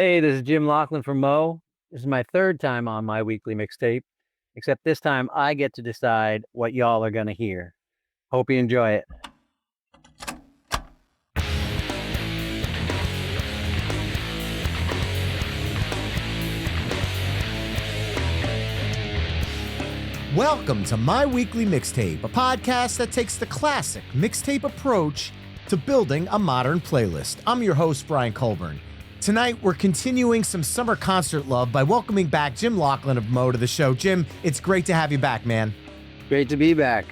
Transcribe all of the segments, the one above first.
Hey, this is Jim Loughlin from Mo. This is my third time on my weekly mixtape, except this time I get to decide what y'all are going to hear. Hope you enjoy it. Welcome to My Weekly Mixtape, a podcast that takes the classic mixtape approach to building a modern playlist. I'm your host, Brian Colburn. Tonight, we're continuing some summer concert love by welcoming back Jim Loughlin of Mo to the show. Jim, it's great to have you back, man. Great to be back.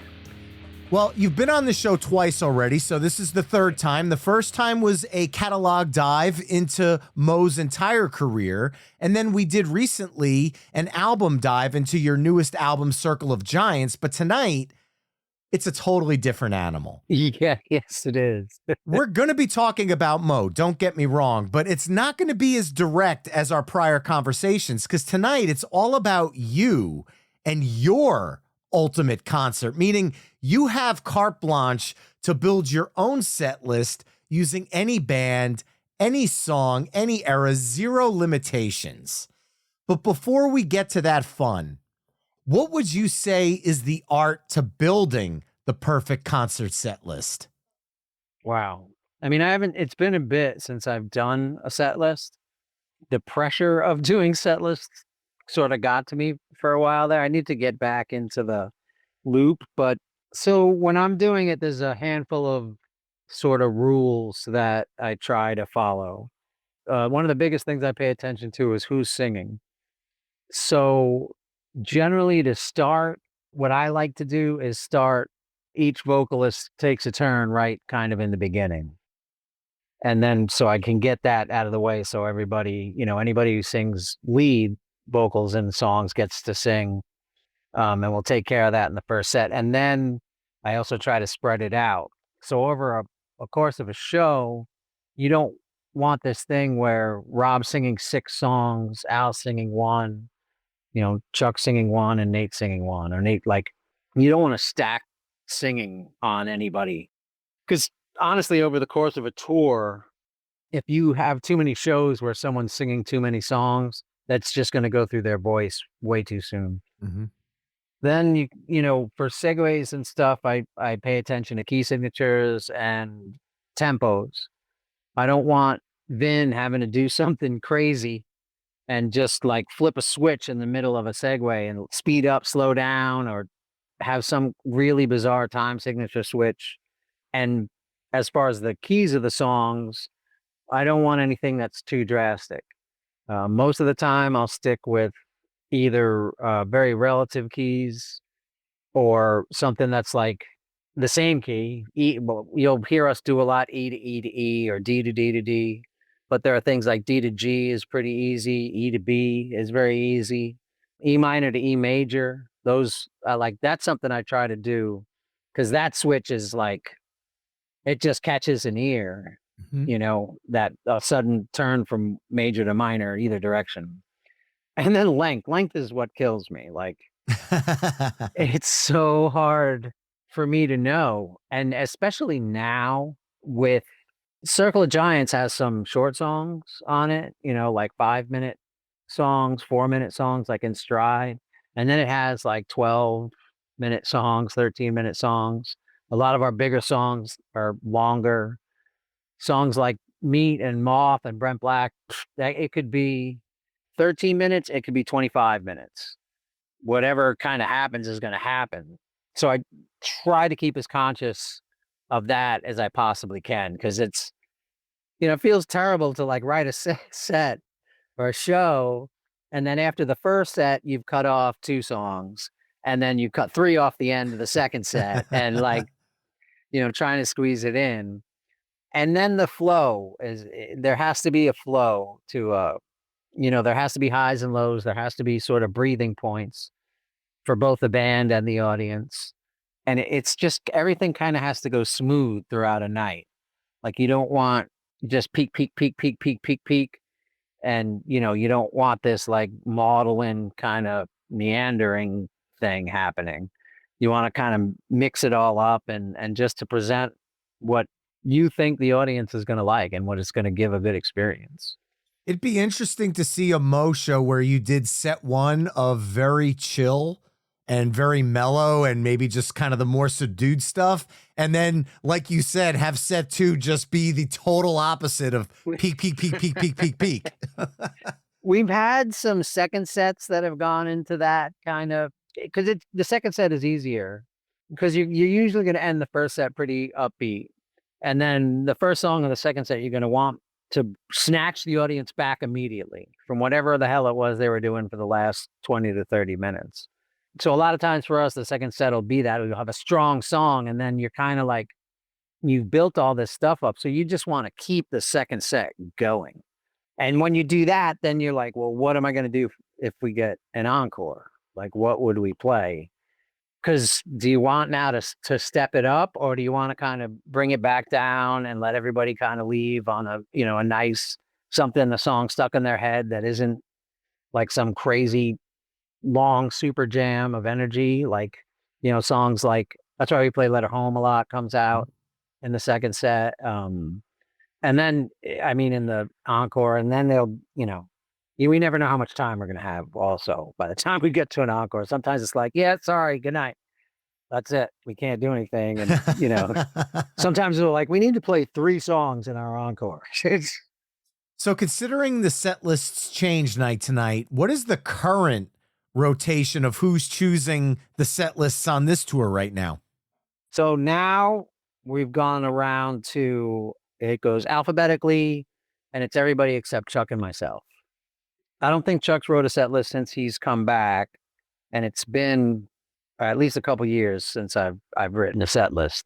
Well, you've been on the show twice already, so this is the third time. The first time was a catalog dive into Mo's entire career, and then we did recently an album dive into your newest album, Circle of Giants, but tonight, it's a totally different animal. Yeah, yes, it is. We're going to be talking about Mo, don't get me wrong, but it's not going to be as direct as our prior conversations, because tonight it's all about you and your ultimate concert, meaning you have carte blanche to build your own set list using any band, any song, any era, zero limitations. But before we get to that fun, what would you say is the art to building the perfect concert set list? Wow. I mean, it's been a bit since I've done a set list. The pressure of doing set lists sort of got to me for a while there. I need to get back into the loop. But so when I'm doing it, there's a handful of sort of rules that I try to follow. One of the biggest things I pay attention to is who's singing. So generally to start, what I like to do is start, each vocalist takes a turn right kind of in the beginning. And then so I can get that out of the way. So everybody, anybody who sings lead vocals in songs gets to sing. And we'll take care of that in the first set. And then I also try to spread it out. So over a course of a show, you don't want this thing where Rob's singing 6 songs, Al's singing 1, Chuck singing 1 and Nate singing 1, or Nate, you don't want to stack singing on anybody. Because honestly, over the course of a tour, if you have too many shows where someone's singing too many songs, that's just going to go through their voice way too soon. Mm-hmm. Then for segues and stuff, I pay attention to key signatures and tempos. I don't want Vin having to do something crazy and just flip a switch in the middle of a segue and speed up, slow down, or have some really bizarre time signature switch. And as far as the keys of the songs, I don't want anything that's too drastic. Most of the time I'll stick with either very relative keys or something that's like the same key. Well, you'll hear us do a lot E to E to E or D to D to D, but there are things like D to G is pretty easy. E to B is very easy. E minor to E major, those that's something I try to do because that switch is it just catches an ear, that sudden turn from major to minor, either direction. And then length is what kills me. It's so hard for me to know. And especially now with Circle of Giants has some short songs on it, 5-minute songs, 4-minute songs, in stride. And then it has 12-minute songs, 13-minute songs. A lot of our bigger songs are longer. Songs like Meat and Moth and Brent Black, it could be 13 minutes, it could be 25 minutes. Whatever kind of happens is going to happen. So I try to keep as conscious of that as I possibly can, because it's, it feels terrible to write a set or a show, and then after the first set, you've cut off 2 songs, and then you cut 3 off the end of the second set, and trying to squeeze it in. And then the flow there has to be a flow to, there has to be highs and lows. There has to be sort of breathing points for both the band and the audience. And it's just, everything kind of has to go smooth throughout a night. You don't want just peak, peak, peak, peak, peak, peak, peak. And, you don't want this maudlin kind of meandering thing happening. You want to kind of mix it all up and just to present what you think the audience is going to like and what it's going to give a good experience. It'd be interesting to see a Mo show where you did set one of very chill and very mellow and maybe just kind of the more subdued stuff. And then, like you said, have set two just be the total opposite of peak, peak, peak, peak, peak, peak, peak. We've had some second sets that have gone into that kind of, because the second set is easier because you're usually going to end the first set pretty upbeat. And then the first song of the second set, you're going to want to snatch the audience back immediately from whatever the hell it was they were doing for the last 20 to 30 minutes. So a lot of times for us, the second set will be that we'll have a strong song, and then you're kind of like, you've built all this stuff up. So you just want to keep the second set going. And when you do that, then you're like, well, what am I going to do if we get an encore? Like, what would we play? Because do you want now to step it up, or do you want to kind of bring it back down and let everybody kind of leave on a nice something, a song stuck in their head that isn't like some crazy long super jam of energy, like, songs like, that's why we play Letter Home a lot, comes out in the second set. And then, I mean, in the encore, and then they'll, we never know how much time we're going to have also. By the time we get to an encore, sometimes it's like, yeah, sorry, good night. That's it. We can't do anything. And, sometimes they're like, we need to play 3 songs in our encore. So considering the set lists change night to night, what is the current rotation of who's choosing the set lists on this tour right now? So now we've gone around to, it goes alphabetically, and it's everybody except Chuck and myself. I don't think Chuck's wrote a set list since he's come back, and it's been at least a couple years since I've written a set list.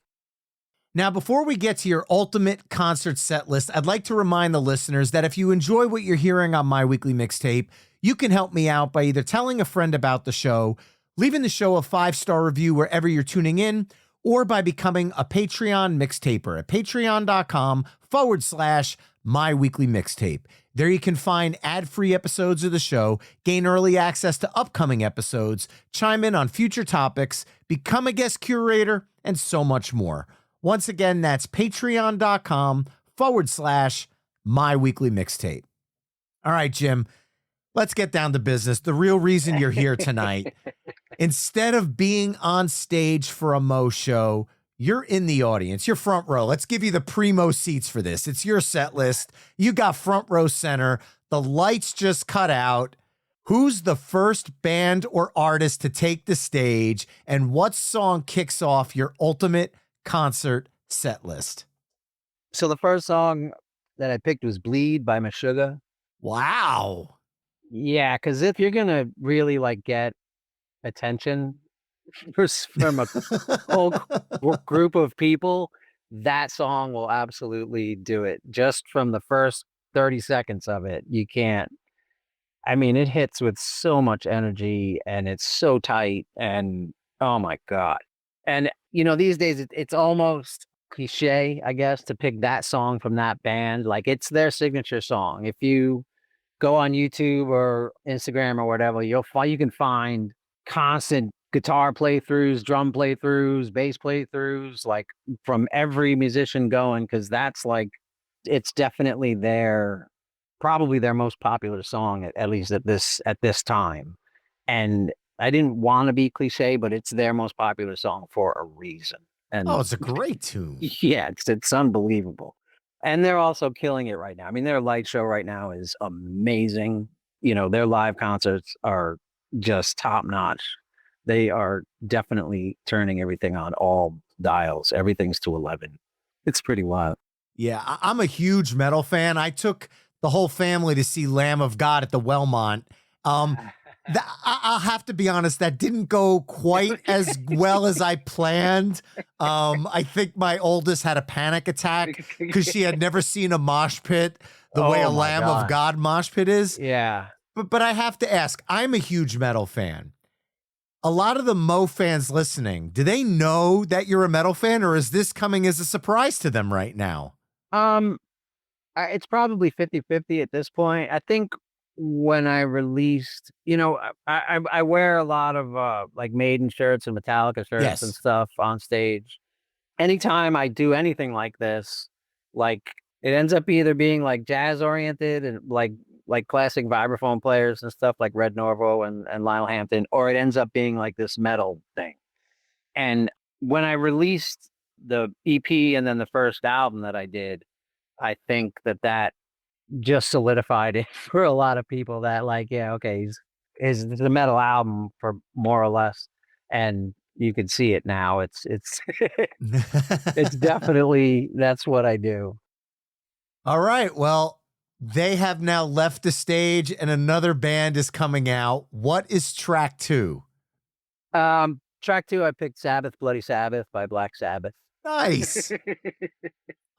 Now, before we get to your ultimate concert set list, I'd like to remind the listeners that if you enjoy what you're hearing on My Weekly Mixtape, you can help me out by either telling a friend about the show, leaving the show a 5-star review wherever you're tuning in, or by becoming a Patreon mixtaper at patreon.com/My Weekly Mixtape. There you can find ad-free episodes of the show, gain early access to upcoming episodes, chime in on future topics, become a guest curator, and so much more. Once again, that's patreon.com/My Weekly Mixtape. All right, Jim, let's get down to business. The real reason you're here tonight, instead of being on stage for a Mo show, you're in the audience. You're front row. Let's give you the primo seats for this. It's your set list. You got front row center. The lights just cut out. Who's the first band or artist to take the stage, and what song kicks off your ultimate concert set list? So the first song that I picked was Bleed by Meshuggah. Wow. Yeah, because if you're going to really like get attention from a whole group of people, that song will absolutely do it. Just from the first 30 seconds of it, you can't. I mean, it hits with so much energy, and it's so tight, and oh my God. And, these days it's almost cliche, I guess, to pick that song from that band. Like, it's their signature song. If you go on YouTube or Instagram or whatever, you can find constant guitar playthroughs, drum playthroughs, bass playthroughs, like from every musician going, because that's like, it's definitely probably their most popular song, at least at this time. And I didn't want to be cliche, but it's their most popular song for a reason. And it's a great tune. Yeah, it's unbelievable. And they're also killing it right now. I mean, their light show right now is amazing. Their live concerts are just top notch. They are definitely turning everything on all dials. Everything's to 11. It's pretty wild. Yeah, I'm a huge metal fan. I took the whole family to see Lamb of God at the Wellmont. I'll have to be honest, that didn't go quite as well as I planned. I think my oldest had a panic attack because she had never seen a mosh pit the way a Lamb of God mosh pit is. Yeah. But I have to ask, I'm a huge metal fan. A lot of the Mo fans listening, do they know that you're a metal fan, or is this coming as a surprise to them right now? It's probably 50-50 at this point. I think when I released, I wear a lot of like Maiden shirts and Metallica shirts and stuff on stage. Anytime I do anything like this, like, it ends up either being like jazz oriented and like like classic vibraphone players and stuff like Red Norvo and Lionel Hampton, or it ends up being like this metal thing. And when I released the EP and then the first album that I did, I think that just solidified it for a lot of people that like, yeah, okay, he's the metal album for more or less. And you can see it now. It's it's definitely that's what I do. All right. Well, they have now left the stage and another band is coming out. What is track 2? Track 2, I picked Sabbath, Bloody Sabbath by Black Sabbath. Nice.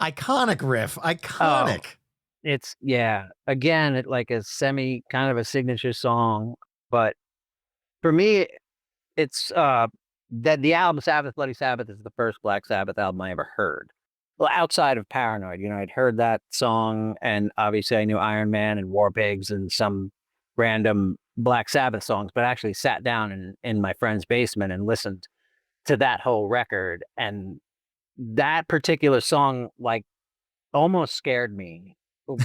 Iconic riff. Oh, Iconic. it's yeah. Again, it like a semi kind of a signature song, but for me, it's that the album Sabbath, Bloody Sabbath is the first Black Sabbath album I ever heard. Well, outside of Paranoid, I'd heard that song, and obviously I knew Iron Man and War Pigs and some random Black Sabbath songs, but I actually sat down in my friend's basement and listened to that whole record, and that particular song like almost scared me.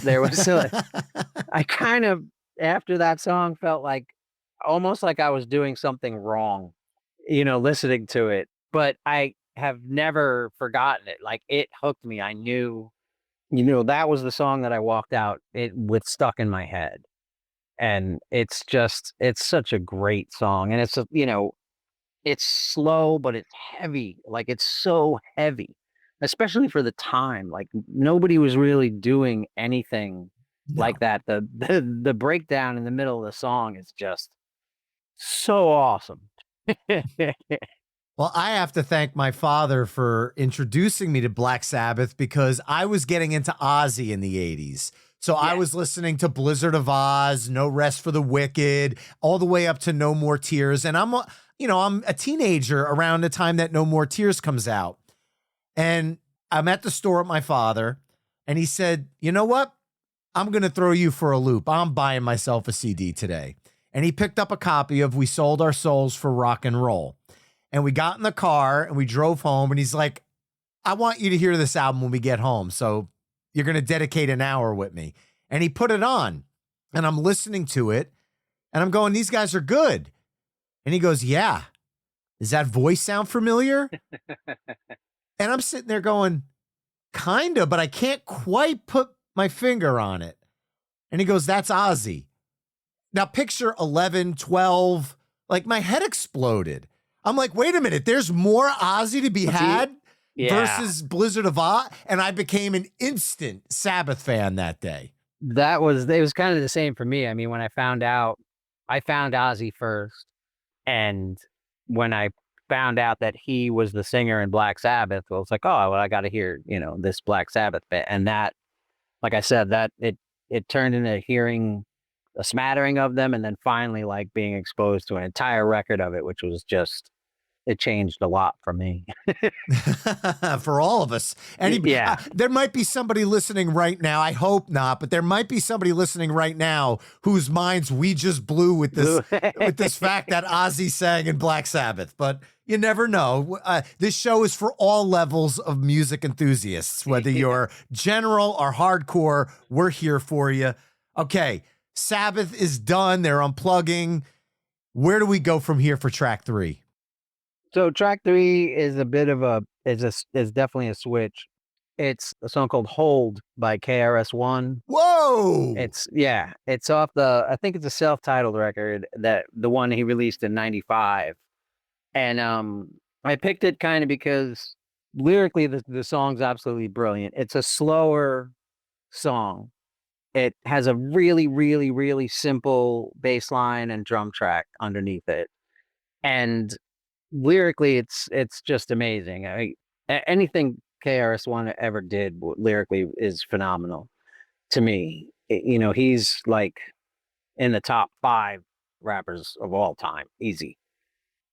There was I kind of after that song felt like almost like I was doing something wrong, listening to it. But I have never forgotten it. Like it hooked me. I knew, that was the song that I walked out it with stuck in my head. And it's such a great song. And it's slow, but it's heavy. Like it's so heavy, especially for the time. Like nobody was really doing anything No. like that. The breakdown in the middle of the song is just so awesome. Well, I have to thank my father for introducing me to Black Sabbath because I was getting into Ozzy in the 80s. So I Yeah. was listening to Blizzard of Oz, No Rest for the Wicked, all the way up to No More Tears. And I'm a teenager around the time that No More Tears comes out. And I'm at the store with my father, and he said, "You know what? I'm going to throw you for a loop. I'm buying myself a CD today." And he picked up a copy of We Sold Our Souls for Rock and Roll. And we got in the car and we drove home, and he's like, "I want you to hear this album when we get home. So you're going to dedicate an hour with me." And he put it on, and I'm listening to it, and I'm going, "These guys are good." And he goes, "Yeah. Does that voice sound familiar?" And I'm sitting there going, "Kinda, but I can't quite put my finger on it." And he goes, "That's Ozzy." Now picture 11, 12, like my head exploded. I'm like, wait a minute, there's more Ozzy to be See, had yeah, versus Blizzard of Oz. And I became an instant Sabbath fan that day. it was kind of the same for me. I mean, when I found Ozzy first, and when I found out that he was the singer in Black Sabbath, well, it's like, oh, well, I got to hear, this Black Sabbath bit, and that, like I said, that it turned into hearing a smattering of them, and then finally like being exposed to an entire record of it, which was just it changed a lot for me. For all of us. Yeah. There might be somebody listening right now. I hope not, but there might be somebody listening right now whose minds we just blew with this fact that Ozzy sang in Black Sabbath. But you never know. This show is for all levels of music enthusiasts, whether you're general or hardcore. We're here for you. Okay, Sabbath is done. They're unplugging. Where do we go from here for track 3? So track 3 is a bit of is definitely a switch. It's a song called "Hold" by KRS-One. Whoa! It's off I think it's a self-titled record, that the one he released in 95. And I picked it kind of because lyrically the song's absolutely brilliant. It's a slower song. It has a really, really, really simple bass line and drum track underneath it. And lyrically it's just amazing. Anything KRS-One ever did lyrically is phenomenal to me. He's like in the top 5 rappers of all time, easy.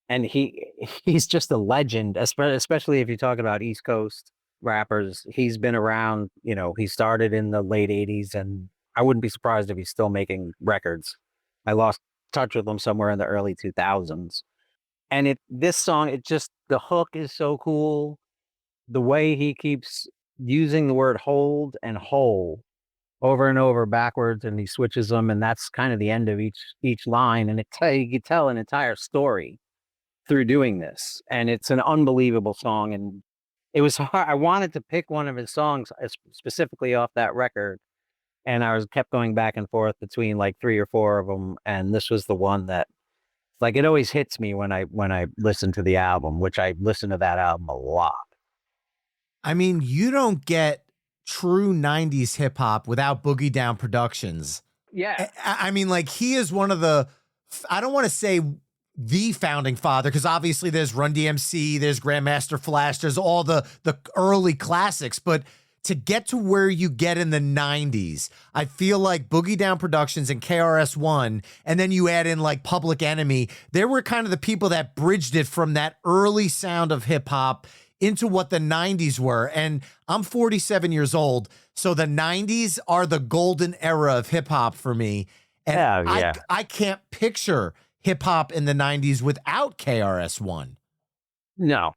And he's just a legend, especially if you talk about East Coast rappers. He's been around, he started in the late 80s, and I wouldn't be surprised if he's still making records. I lost touch with him somewhere in the early 2000s. And this song, the hook is so cool. The way he keeps using the word hold and whole over and over backwards, and he switches them, and that's kind of the end of each line. And you can tell an entire story through doing this, and it's an unbelievable song. And it was hard. I wanted to pick one of his songs specifically off that record, and I was kept going back and forth between like 3 or 4 of them, and this was the one that, like, it always hits me when I listen to the album, which I listen to that album a lot. I mean, you don't get true 90s hip hop without Boogie Down Productions. Yeah. I mean, like, he is one of the, I don't want to say the founding father, because obviously there's Run DMC, there's Grandmaster Flash, there's all the early classics, but to get to where you get in the 90s, I feel like Boogie Down Productions and KRS-One, and then you add in like Public Enemy, they were kind of the people that bridged it from that early sound of hip hop into what the 90s were. And I'm 47 years old, so the 90s are the golden era of hip hop for me. And I can't picture hip hop in the 90s without KRS-One. No,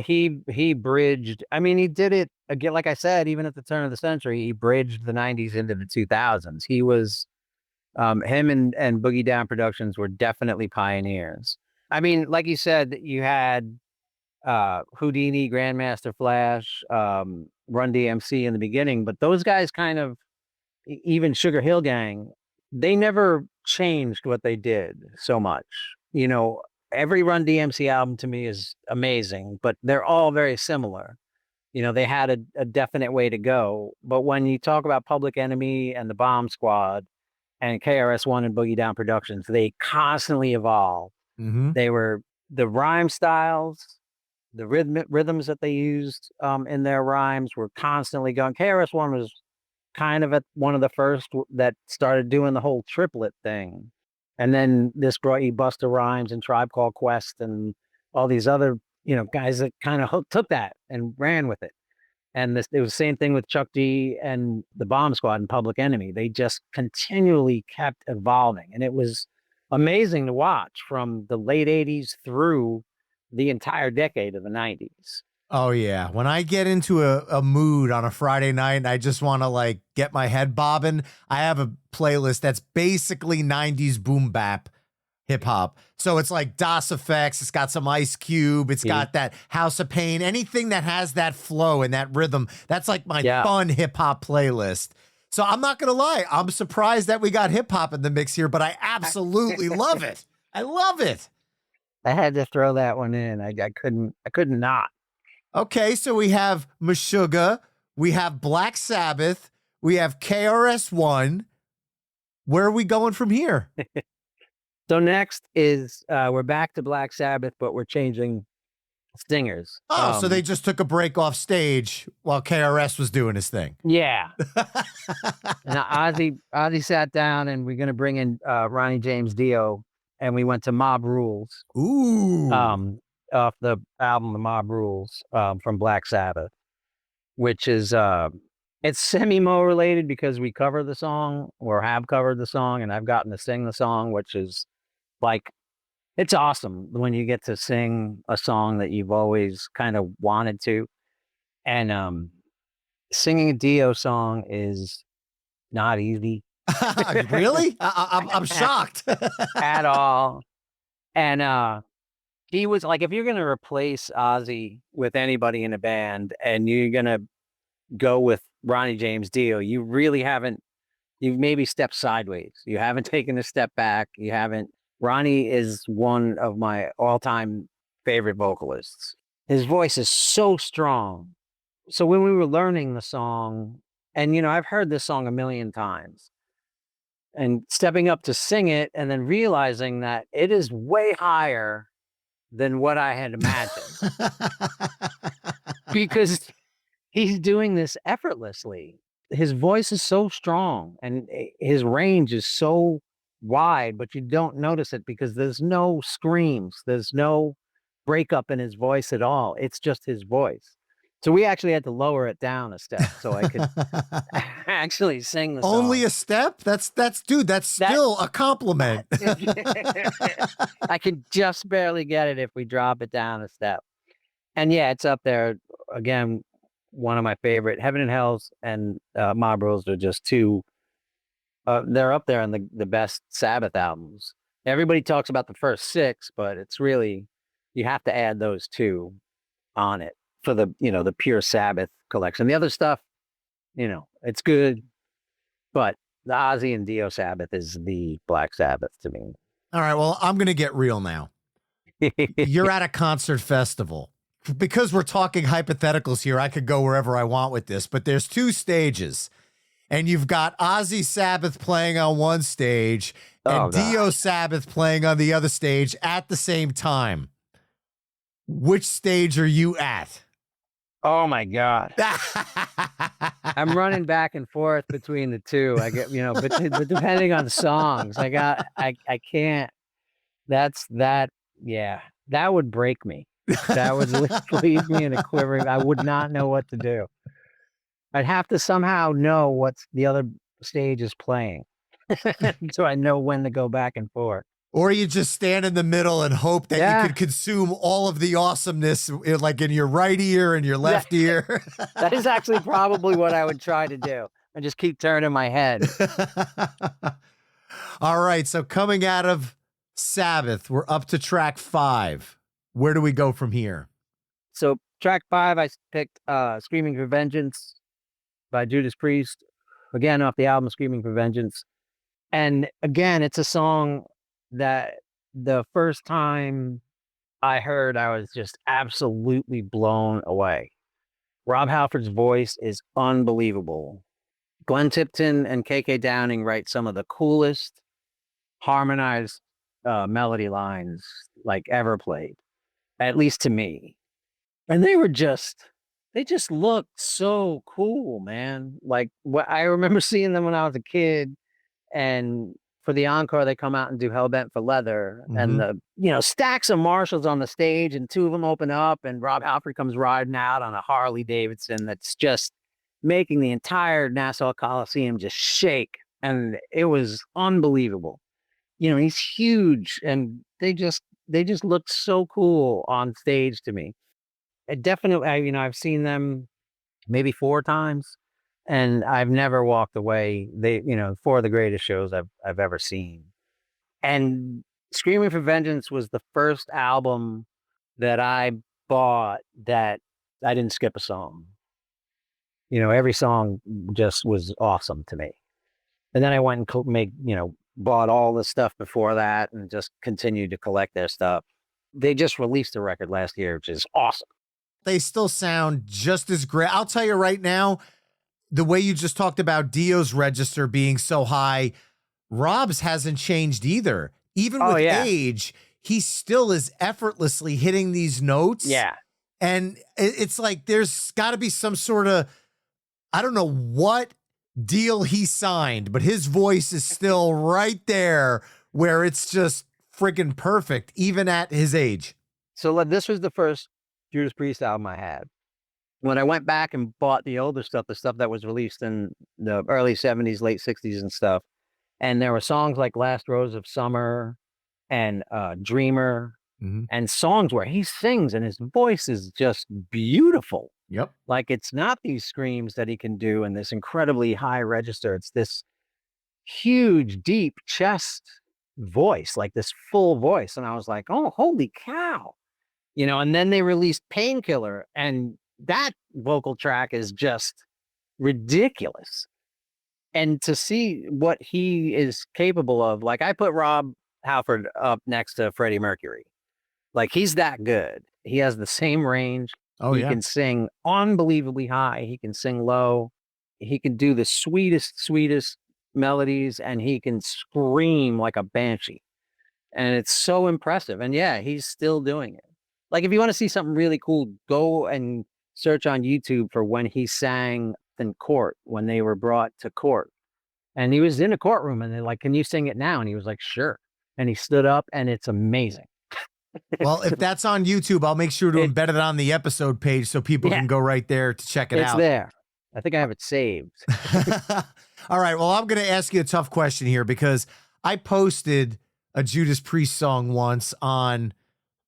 he bridged. I mean, he did it again. Like I said, even at the turn of the century, he bridged the 90s into the 2000s. He was, him and Boogie Down Productions were definitely pioneers. I mean, like you said, you had Houdini, Grandmaster Flash, Run DMC in the beginning, but those guys kind of, even Sugar Hill Gang, they never changed what they did so much. You know, every Run DMC album to me is amazing, but they're all very similar. You know, they had a definite way to go. But when you talk about Public Enemy and the Bomb Squad and KRS-One and Boogie Down Productions, they constantly evolved. Mm-hmm. They were the rhyme styles, the rhythms that they used in their rhymes were constantly going. KRS-One was kind of at one of the first that started doing the whole triplet thing. And then this brought you Busta Rhymes and Tribe Called Quest and all these other, you know, guys that kind of took that and ran with it. And it was the same thing with Chuck D and the Bomb Squad and Public Enemy. They just continually kept evolving. And it was amazing to watch from the late 80s through the entire decade of the 90s. Oh, yeah. When I get into a mood on a Friday night and I just want to like get my head bobbing, I have a playlist that's basically 90s boom bap hip hop. So it's like DOS Effects. It's got some Ice Cube. It's got that House of Pain. Anything that has that flow and that rhythm. That's like my fun hip hop playlist. So I'm not going to lie. I'm surprised that we got hip hop in the mix here, but I absolutely love it. I love it. I had to throw that one in. I couldn't not. Okay, so we have Meshuggah, we have Black Sabbath, we have KRS-One. Where are we going from here? So next is we're back to Black Sabbath, but we're changing singers. Oh, so they just took a break off stage while KRS was doing his thing. Yeah. And Ozzy sat down, and we're gonna bring in Ronnie James Dio, and we went to Mob Rules. Ooh. Off the album The Mob Rules from Black Sabbath, which is it's semi-mo related because we cover the song or have covered the song, and I've gotten to sing the song, which is like, it's awesome when you get to sing a song that you've always kind of wanted to. And singing a Dio song is not easy. Really? I'm shocked. At all. And he was like, if you're going to replace Ozzy with anybody in a band and you're going to go with Ronnie James Dio, you really haven't, you've maybe stepped sideways. You haven't taken a step back. Ronnie is one of my all-time favorite vocalists. His voice is so strong. So when we were learning the song, and, you know, I've heard this song a million times, and stepping up to sing it and then realizing that it is way higher than what I had imagined. Because he's doing this effortlessly. His voice is so strong and his range is so wide, but you don't notice it because there's no screams. There's no breakup in his voice at all. It's just his voice. So we actually had to lower it down a step so I could actually sing the song. Only a step? That's still a compliment. I can just barely get it if we drop it down a step. And yeah, it's up there. Again, one of my favorite. Heaven and Hell's and Mob Rules are just two They're up there on the best Sabbath albums. Everybody talks about the first six, but it's really, you have to add those two on it for the pure Sabbath collection. The other stuff, it's good, but the Ozzy and Dio Sabbath is the Black Sabbath to me. All right, well, I'm going to get real now. You're at a concert festival. Because we're talking hypotheticals here, I could go wherever I want with this, but there's two stages. And you've got Ozzy Sabbath playing on one stage and Dio Sabbath playing on the other stage at the same time. Which stage are you at? Oh my God. I'm running back and forth between the two. I get, but depending on the songs, I can't, yeah, that would break me. That would leave me in a quivering. I would not know what to do. I'd have to somehow know what the other stage is playing. So I know when to go back and forth. Or you just stand in the middle and hope that you could consume all of the awesomeness, like in your right ear and your left ear. That is actually probably what I would try to do. And just keep turning my head. All right. So coming out of Sabbath, we're up to track 5. Where do we go from here? So track 5, I picked Screaming for Vengeance by Judas Priest. Again, off the album Screaming for Vengeance. And again, it's a song that the first time I heard, I was just absolutely blown away. Rob Halford's voice is unbelievable. Glenn Tipton and KK Downing write some of the coolest harmonized melody lines like ever played, at least to me. And they just looked so cool, man. Like I remember seeing them when I was a kid, and for the encore, they come out and do Hellbent for Leather, and stacks of Marshalls on the stage, and 2 of them open up, and Rob Halford comes riding out on a Harley Davidson that's just making the entire Nassau Coliseum just shake, and it was unbelievable. He's huge, and they just looked so cool on stage to me. It definitely, I've seen them maybe 4 times. And I've never walked away. 4 of the greatest shows I've ever seen. And Screaming for Vengeance was the first album that I bought that I didn't skip a song. Every song just was awesome to me. And then I went and bought all the stuff before that and just continued to collect their stuff. They just released a record last year, which is awesome. They still sound just as great. I'll tell you right now, the way you just talked about Dio's register being so high, Rob's hasn't changed either. Even with age, he still is effortlessly hitting these notes. Yeah. And it's like there's got to be some sort of, I don't know what deal he signed, but his voice is still right there where it's just freaking perfect, even at his age. So this was the first Judas Priest album I had. When I went back and bought the older stuff, the stuff that was released in the early 70s, late 60s and stuff, and there were songs like Last Rose of Summer and Dreamer, and songs where he sings and his voice is just beautiful. Yep. Like it's not these screams that he can do in this incredibly high register. It's this huge, deep chest voice, like this full voice. And I was like, oh, holy cow. And then they released Painkiller, and that vocal track is just ridiculous. And to see what he is capable of, like I put Rob Halford up next to Freddie Mercury. Like he's that good. He has the same range. He can sing unbelievably high. He can sing low. He can do the sweetest melodies, and he can scream like a banshee. And it's so impressive. And yeah, he's still doing it. Like if you want to see something really cool, go and search on YouTube for when he sang in court, when they were brought to court. And he was in a courtroom, and they're like, can you sing it now? And he was like, sure. And he stood up, and it's amazing. Well, if that's on YouTube, I'll make sure to embed it on the episode page so people can go right there to check it out. It's there. I think I have it saved. All right. Well, I'm going to ask you a tough question here because I posted a Judas Priest song once on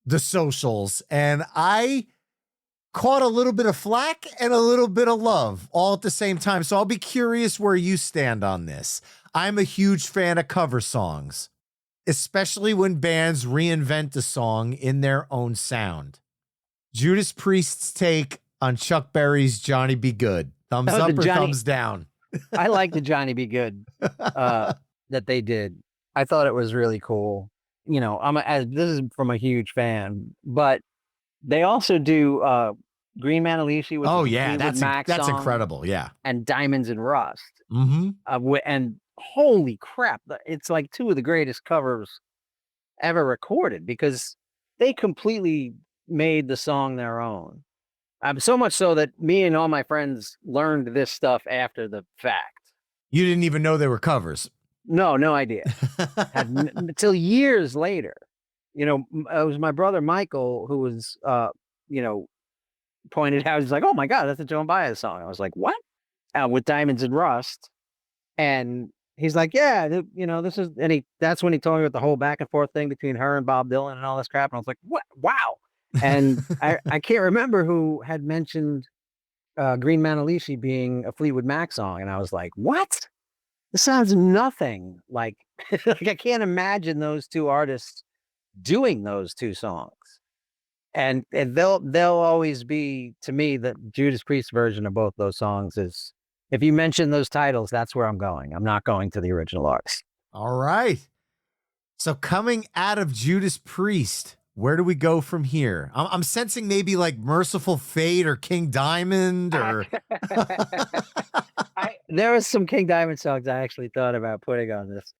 the socials, and I caught a little bit of flack and a little bit of love all at the same time. So I'll be curious where you stand on this. I'm a huge fan of cover songs, especially when bands reinvent a song in their own sound. Judas Priest's take on Chuck Berry's Johnny Be Good. Thumbs up or thumbs down? I like the Johnny Be Good that they did. I thought it was really cool. You know, this is from a huge fan, but they also do Green Manalishi with that's incredible. Yeah. And Diamonds in Rust. Mm-hmm. And holy crap, it's like two of the greatest covers ever recorded because they completely made the song their own. So much so that me and all my friends learned this stuff after the fact. You didn't even know they were covers. No idea. Until years later. You know, it was my brother Michael who was, pointed out. He's like, "Oh my God, that's a Joan Baez song." I was like, "What?" With Diamonds and Rust, and he's like, "Yeah, this is." And that's when he told me about the whole back and forth thing between her and Bob Dylan and all this crap. And I was like, "What? Wow!" And I can't remember who had mentioned Green Manalishi being a Fleetwood Mac song, and I was like, "What? This sounds nothing like." Like I can't imagine those two artists doing those two songs. And they'll always be, to me, the Judas Priest version of both those songs is, if you mention those titles, that's where I'm going. I'm not going to the original artist. All right. So coming out of Judas Priest, where do we go from here? I'm sensing maybe like Merciful Fate or King Diamond or. There was some King Diamond songs I actually thought about putting on this.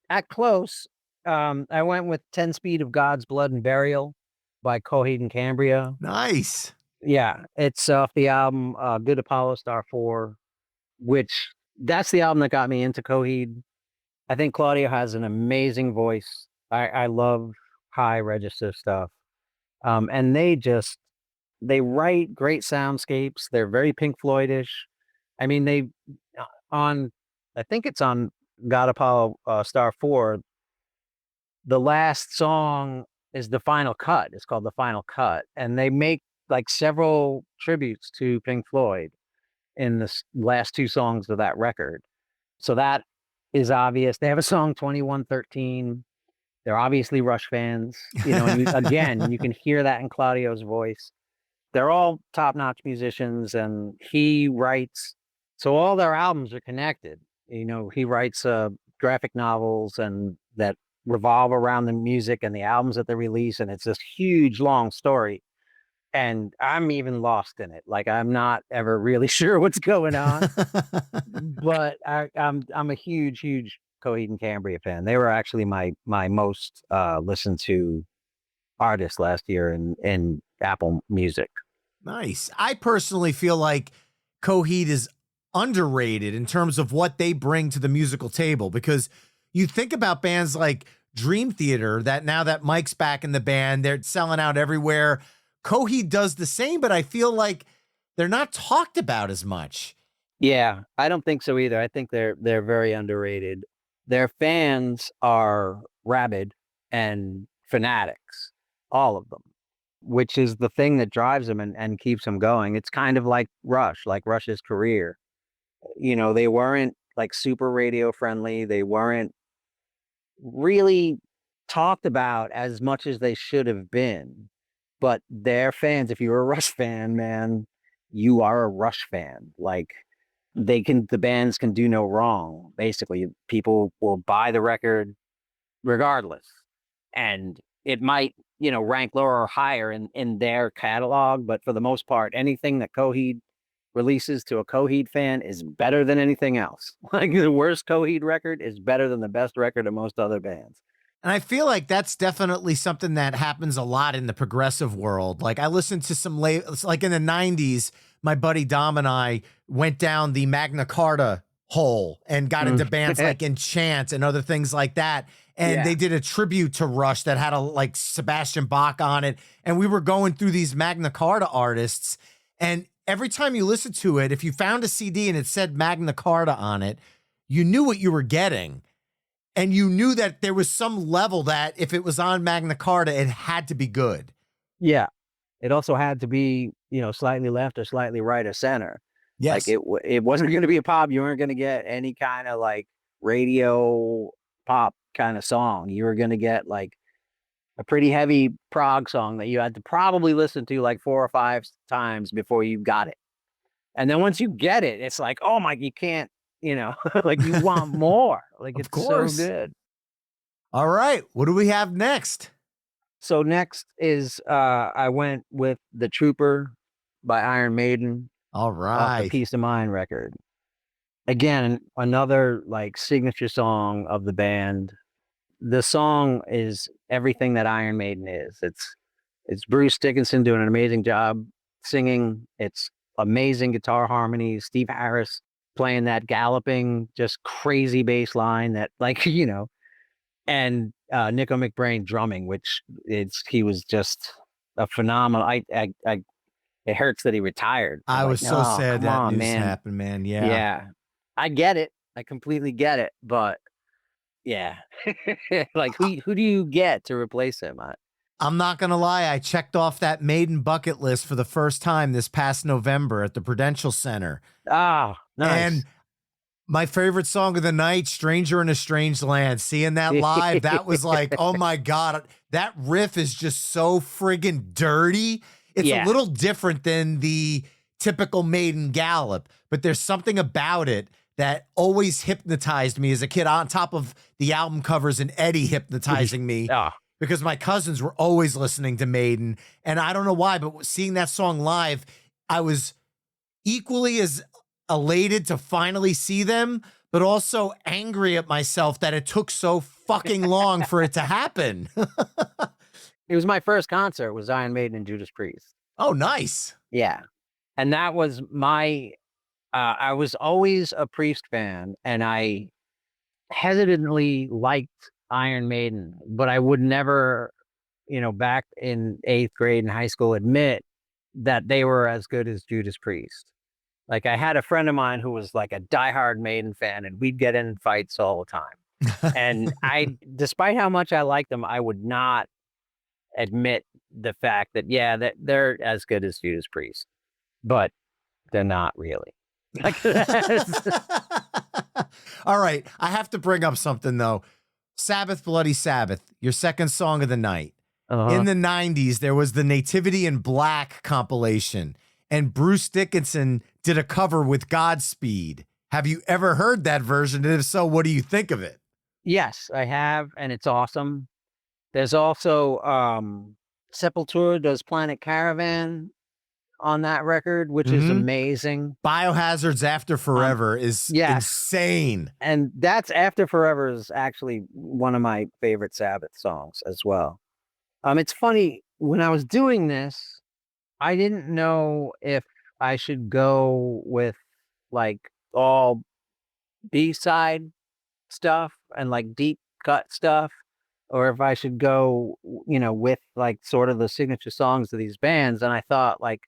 At close, I went with 10 Speed of God's Blood and Burial by Coheed and Cambria. Nice. Yeah, it's off the album Good Apollo Star 4, which that's the album that got me into Coheed. I think Claudio has an amazing voice. I love high register stuff. And they write great soundscapes. They're very Pink Floydish. I mean, I think it's on God Apollo Star 4. The last song is the final cut. It's called the final cut. And they make like several tributes to Pink Floyd in the last two songs of that record. So that is obvious. They have a song 2113. They're obviously Rush fans, and again, you can hear that in Claudio's voice. They're all top-notch musicians and he writes, so all their albums are connected. He writes graphic novels and that revolve around the music and the albums that they release, and it's this huge long story, and I'm even lost in it. Like I'm not ever really sure what's going on. But I'm a huge Coheed and Cambria fan. They were actually my most listened to artist last year in Apple Music. Nice. I personally feel like Coheed is underrated in terms of what they bring to the musical table, because you think about bands like Dream Theater, that now that Mike's back in the band, they're selling out everywhere. Coheed does the same, but I feel like they're not talked about as much. Yeah, I don't think so either. I think they're very underrated. Their fans are rabid and fanatics, all of them, which is the thing that drives them and keeps them going. It's kind of like Rush's career. They weren't like super radio friendly. They weren't really talked about as much as they should have been, but their fans, if you're a Rush fan, man, you are a Rush fan. Like the bands can do no wrong. Basically, people will buy the record regardless, and it might, rank lower or higher in their catalog, but for the most part, anything that Coheed releases to a Coheed fan is better than anything else. Like the worst Coheed record is better than the best record of most other bands. And I feel like that's definitely something that happens a lot in the progressive world. Like I listened to some like in the 90s, my buddy Dom and I went down the Magna Carta hole and got into bands like Enchant and other things like that. And they did a tribute to Rush that had like Sebastian Bach on it. And we were going through these Magna Carta artists, and every time you listen to it, if you found a CD and it said Magna Carta on it, you knew what you were getting. And you knew that there was some level that if it was on Magna Carta, it had to be good. Yeah. It also had to be, slightly left or slightly right or center. Like Yes. it wasn't going to be a pop. You weren't going to get any kind of like radio pop kind of song. You were going to get like a pretty heavy prog song that you had to probably listen to like 4 or 5 times before you got it. And then once you get it, it's like, oh my, you can't, like you want more. Like Of it's so course. good. All right. What do we have next? So next is I went with The Trooper by Iron Maiden All off the right. Peace of Mind record. Again, another like signature song of the band. The song is everything that Iron Maiden is. It's Bruce Dickinson doing an amazing job singing. It's amazing guitar harmonies. Steve Harris playing that galloping, just crazy bass line that like, and Nico McBrain drumming, which he was just a phenomenal. It hurts that he retired. I'm I like, was so no, sad come that on, news man. happened, man. Yeah. Yeah, I get it. I completely get it. But yeah, like who do you get to replace him? I'm not going to lie. I checked off that Maiden bucket list for the first time this past November at the Prudential Center. Nice. And my favorite song of the night, Stranger in a Strange Land. Seeing that live, that was like, oh my God, that riff is just so friggin' dirty. It's a Yeah. little different than the typical Maiden gallop, but there's something about it that always hypnotized me as a kid, on top of the album covers and Eddie hypnotizing me. Oh, Because my cousins were always listening to Maiden. And I don't know why, but seeing that song live, I was equally as elated to finally see them, but also angry at myself that it took so fucking long for it to happen. it was my first concert was Iron Maiden and Judas Priest. Oh, nice. Yeah. And that was I was always a Priest fan, and I hesitantly liked Iron Maiden, but I would never, back in 8th grade in high school, admit that they were as good as Judas Priest. Like I had a friend of mine who was like a diehard Maiden fan, and we'd get in fights all the time. And despite how much I liked them, I would not admit the fact that, yeah, that they're as good as Judas Priest, but they're not really. All right. I have to bring up something though. Sabbath, Bloody Sabbath, your second song of the night. In the 90s, there was the Nativity in Black compilation, and Bruce Dickinson did a cover with Godspeed. Have you ever heard that version? And if so, what do you think of it? Yes, I have, and it's awesome. There's also Sepultura does Planet Caravan on that record, which is amazing. Biohazard's After Forever is insane. And that's After Forever is actually one of my favorite Sabbath songs as well. It's funny, when I was doing this, I didn't know if I should go with like all B-side stuff and like deep cut stuff, or if I should go, with like sort of the signature songs of these bands. And I thought, like,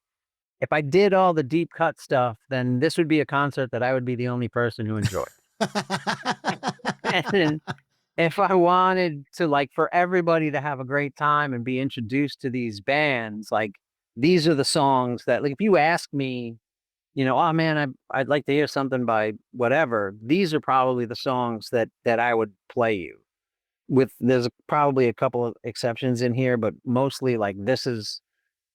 if I did all the deep cut stuff, then this would be a concert that I would be the only person who enjoyed. And then if I wanted to, like, for everybody to have a great time and be introduced to these bands, like, these are the songs that, like, if you ask me, oh man, I'd like to hear something by whatever, these are probably the songs that I would play you. There's probably a couple of exceptions in here, but mostly like this is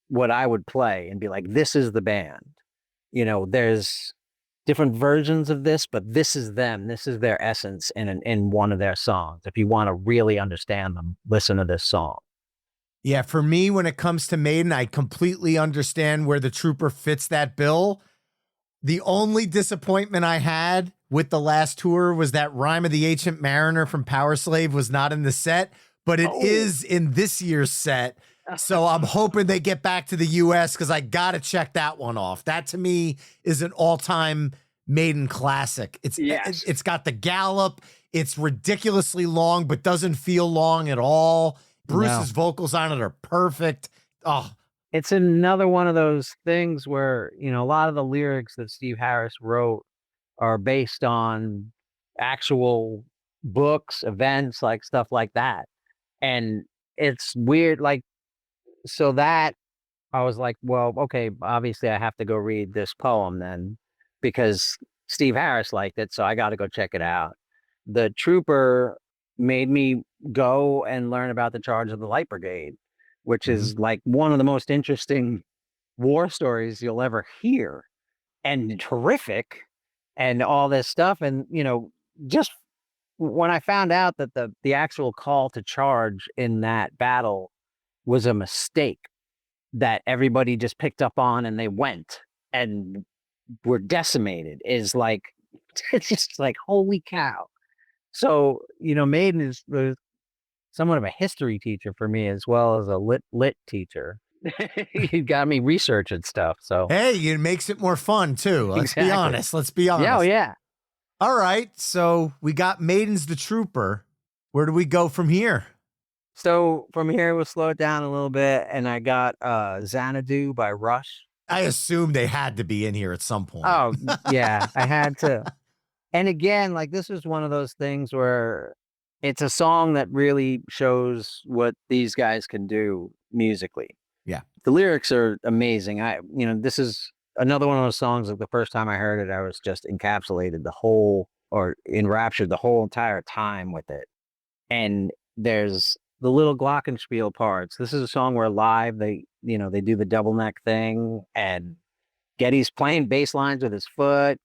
what I would play and be like, this is the band. There's different versions of this, but this is them. This is their essence in one of their songs. If you want to really understand them, listen to this song. Yeah, for me, when it comes to Maiden, I completely understand where the Trooper fits that bill. The only disappointment I had with the last tour was that Rhyme of the Ancient Mariner from Power Slave was not in the set, but it is in this year's set. So I'm hoping they get back to the US because I got to check that one off. That to me is an all-time Maiden classic. It's got the gallop. It's ridiculously long, but doesn't feel long at all. Bruce's vocals on it are perfect. Oh, it's another one of those things where, a lot of the lyrics that Steve Harris wrote are based on actual books, events, like stuff like that. And it's weird, like, so that I was like, well, okay, obviously I have to go read this poem then because Steve Harris liked it, so I got to go check it out. The trooper made me go and learn about the charge of the Light Brigade, which Mhm. is like one of the most interesting war stories you'll ever hear and terrific and all this stuff. And, just when I found out that the actual call to charge in that battle was a mistake that everybody just picked up on and they went and were decimated is like it's just like holy cow. So, Maiden is was somewhat of a history teacher for me as well as a lit teacher. He got me researching stuff. So Hey, it makes it more fun too. Let's be exactly. honest. Let's be Yeah, oh honest. yeah. All right. So we got Maiden's the Trooper. Where do we go from here? So from here we'll slow it down a little bit and I got Xanadu by Rush. I assume they had to be in here at some point. Oh yeah, I had to. And again, like this is one of those things where it's a song that really shows what these guys can do musically. Yeah. The lyrics are amazing. This is another one of those songs that the first time I heard it, I was just encapsulated the whole or enraptured the whole entire time with it. And there's the little glockenspiel parts. This is a song where live they do the double neck thing and Geddy's playing bass lines with his foot,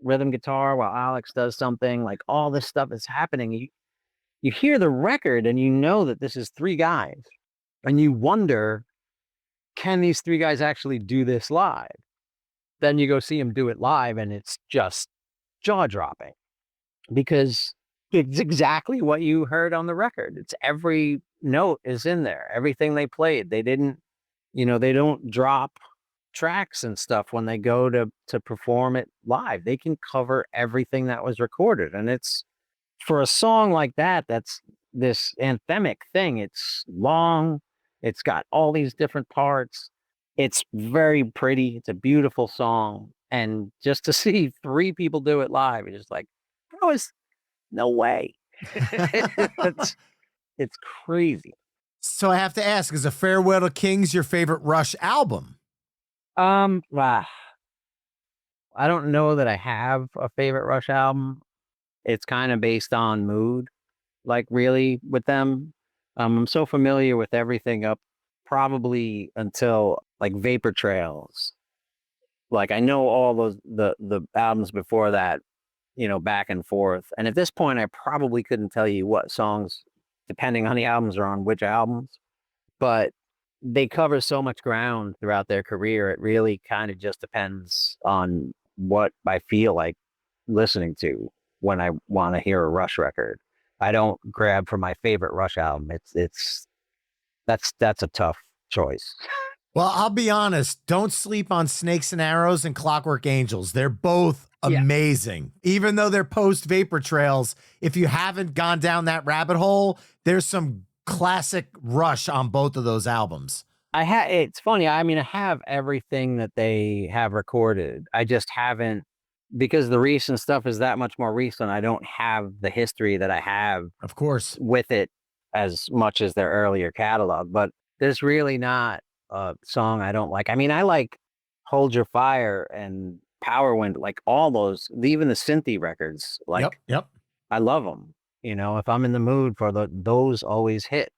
rhythm guitar while Alex does something. Like all this stuff is happening. You hear the record and you know that this is three guys. And you wonder, can these three guys actually do this live? Then you go see them do it live and it's just jaw-dropping because it's exactly what you heard on the record. It's every note is in there. Everything they played. They didn't, they don't drop tracks and stuff when they go to perform it live. They can cover everything that was recorded. And it's for a song like that, that's this anthemic thing. It's long, it's got all these different parts. It's very pretty. It's a beautiful song. And just to see three people do it live, it's just like, bro, is no way. it's, it's crazy. So I have to ask, is A Farewell to Kings your favorite Rush album? Wow. I don't know that I have a favorite Rush album. It's kind of based on mood, like really with them. I'm so familiar with everything up probably until like Vapor Trails. Like I know all those the albums before that, back and forth. And at this point I probably couldn't tell you what songs, depending on the albums, are on which albums. But they cover so much ground throughout their career. It really kind of just depends on what I feel like listening to when I want to hear a Rush record. I don't grab for my favorite Rush album. That's a tough choice. Well, I'll be honest. Don't sleep on Snakes and Arrows and Clockwork Angels. They're both Yeah. amazing. Even though they're post Vapor Trails, if you haven't gone down that rabbit hole, there's some classic Rush on both of those albums. It's funny. I mean, I have everything that they have recorded. I just haven't because the recent stuff is that much more recent. I don't have the history that I have Of course. with it as much as their earlier catalog, but there's really not a song I don't like. I mean, I like Hold Your Fire and Power Wind, like all those, even the synthy records, like Yep. I love them. If I'm in the mood for those always hit.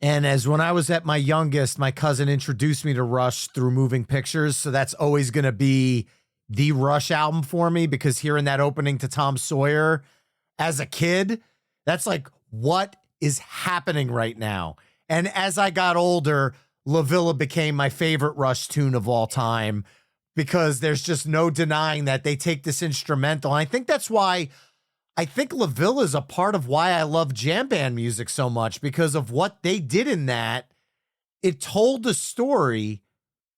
And as when I was at my youngest, my cousin introduced me to Rush through Moving Pictures. So that's always going to be the Rush album for me because hearing that opening to Tom Sawyer as a kid, that's like, what is happening right now? And as I got older, La Villa became my favorite Rush tune of all time because there's just no denying that they take this instrumental. And I think that's why I think La Villa is a part of why I love jam band music so much because of what they did in that. It told the story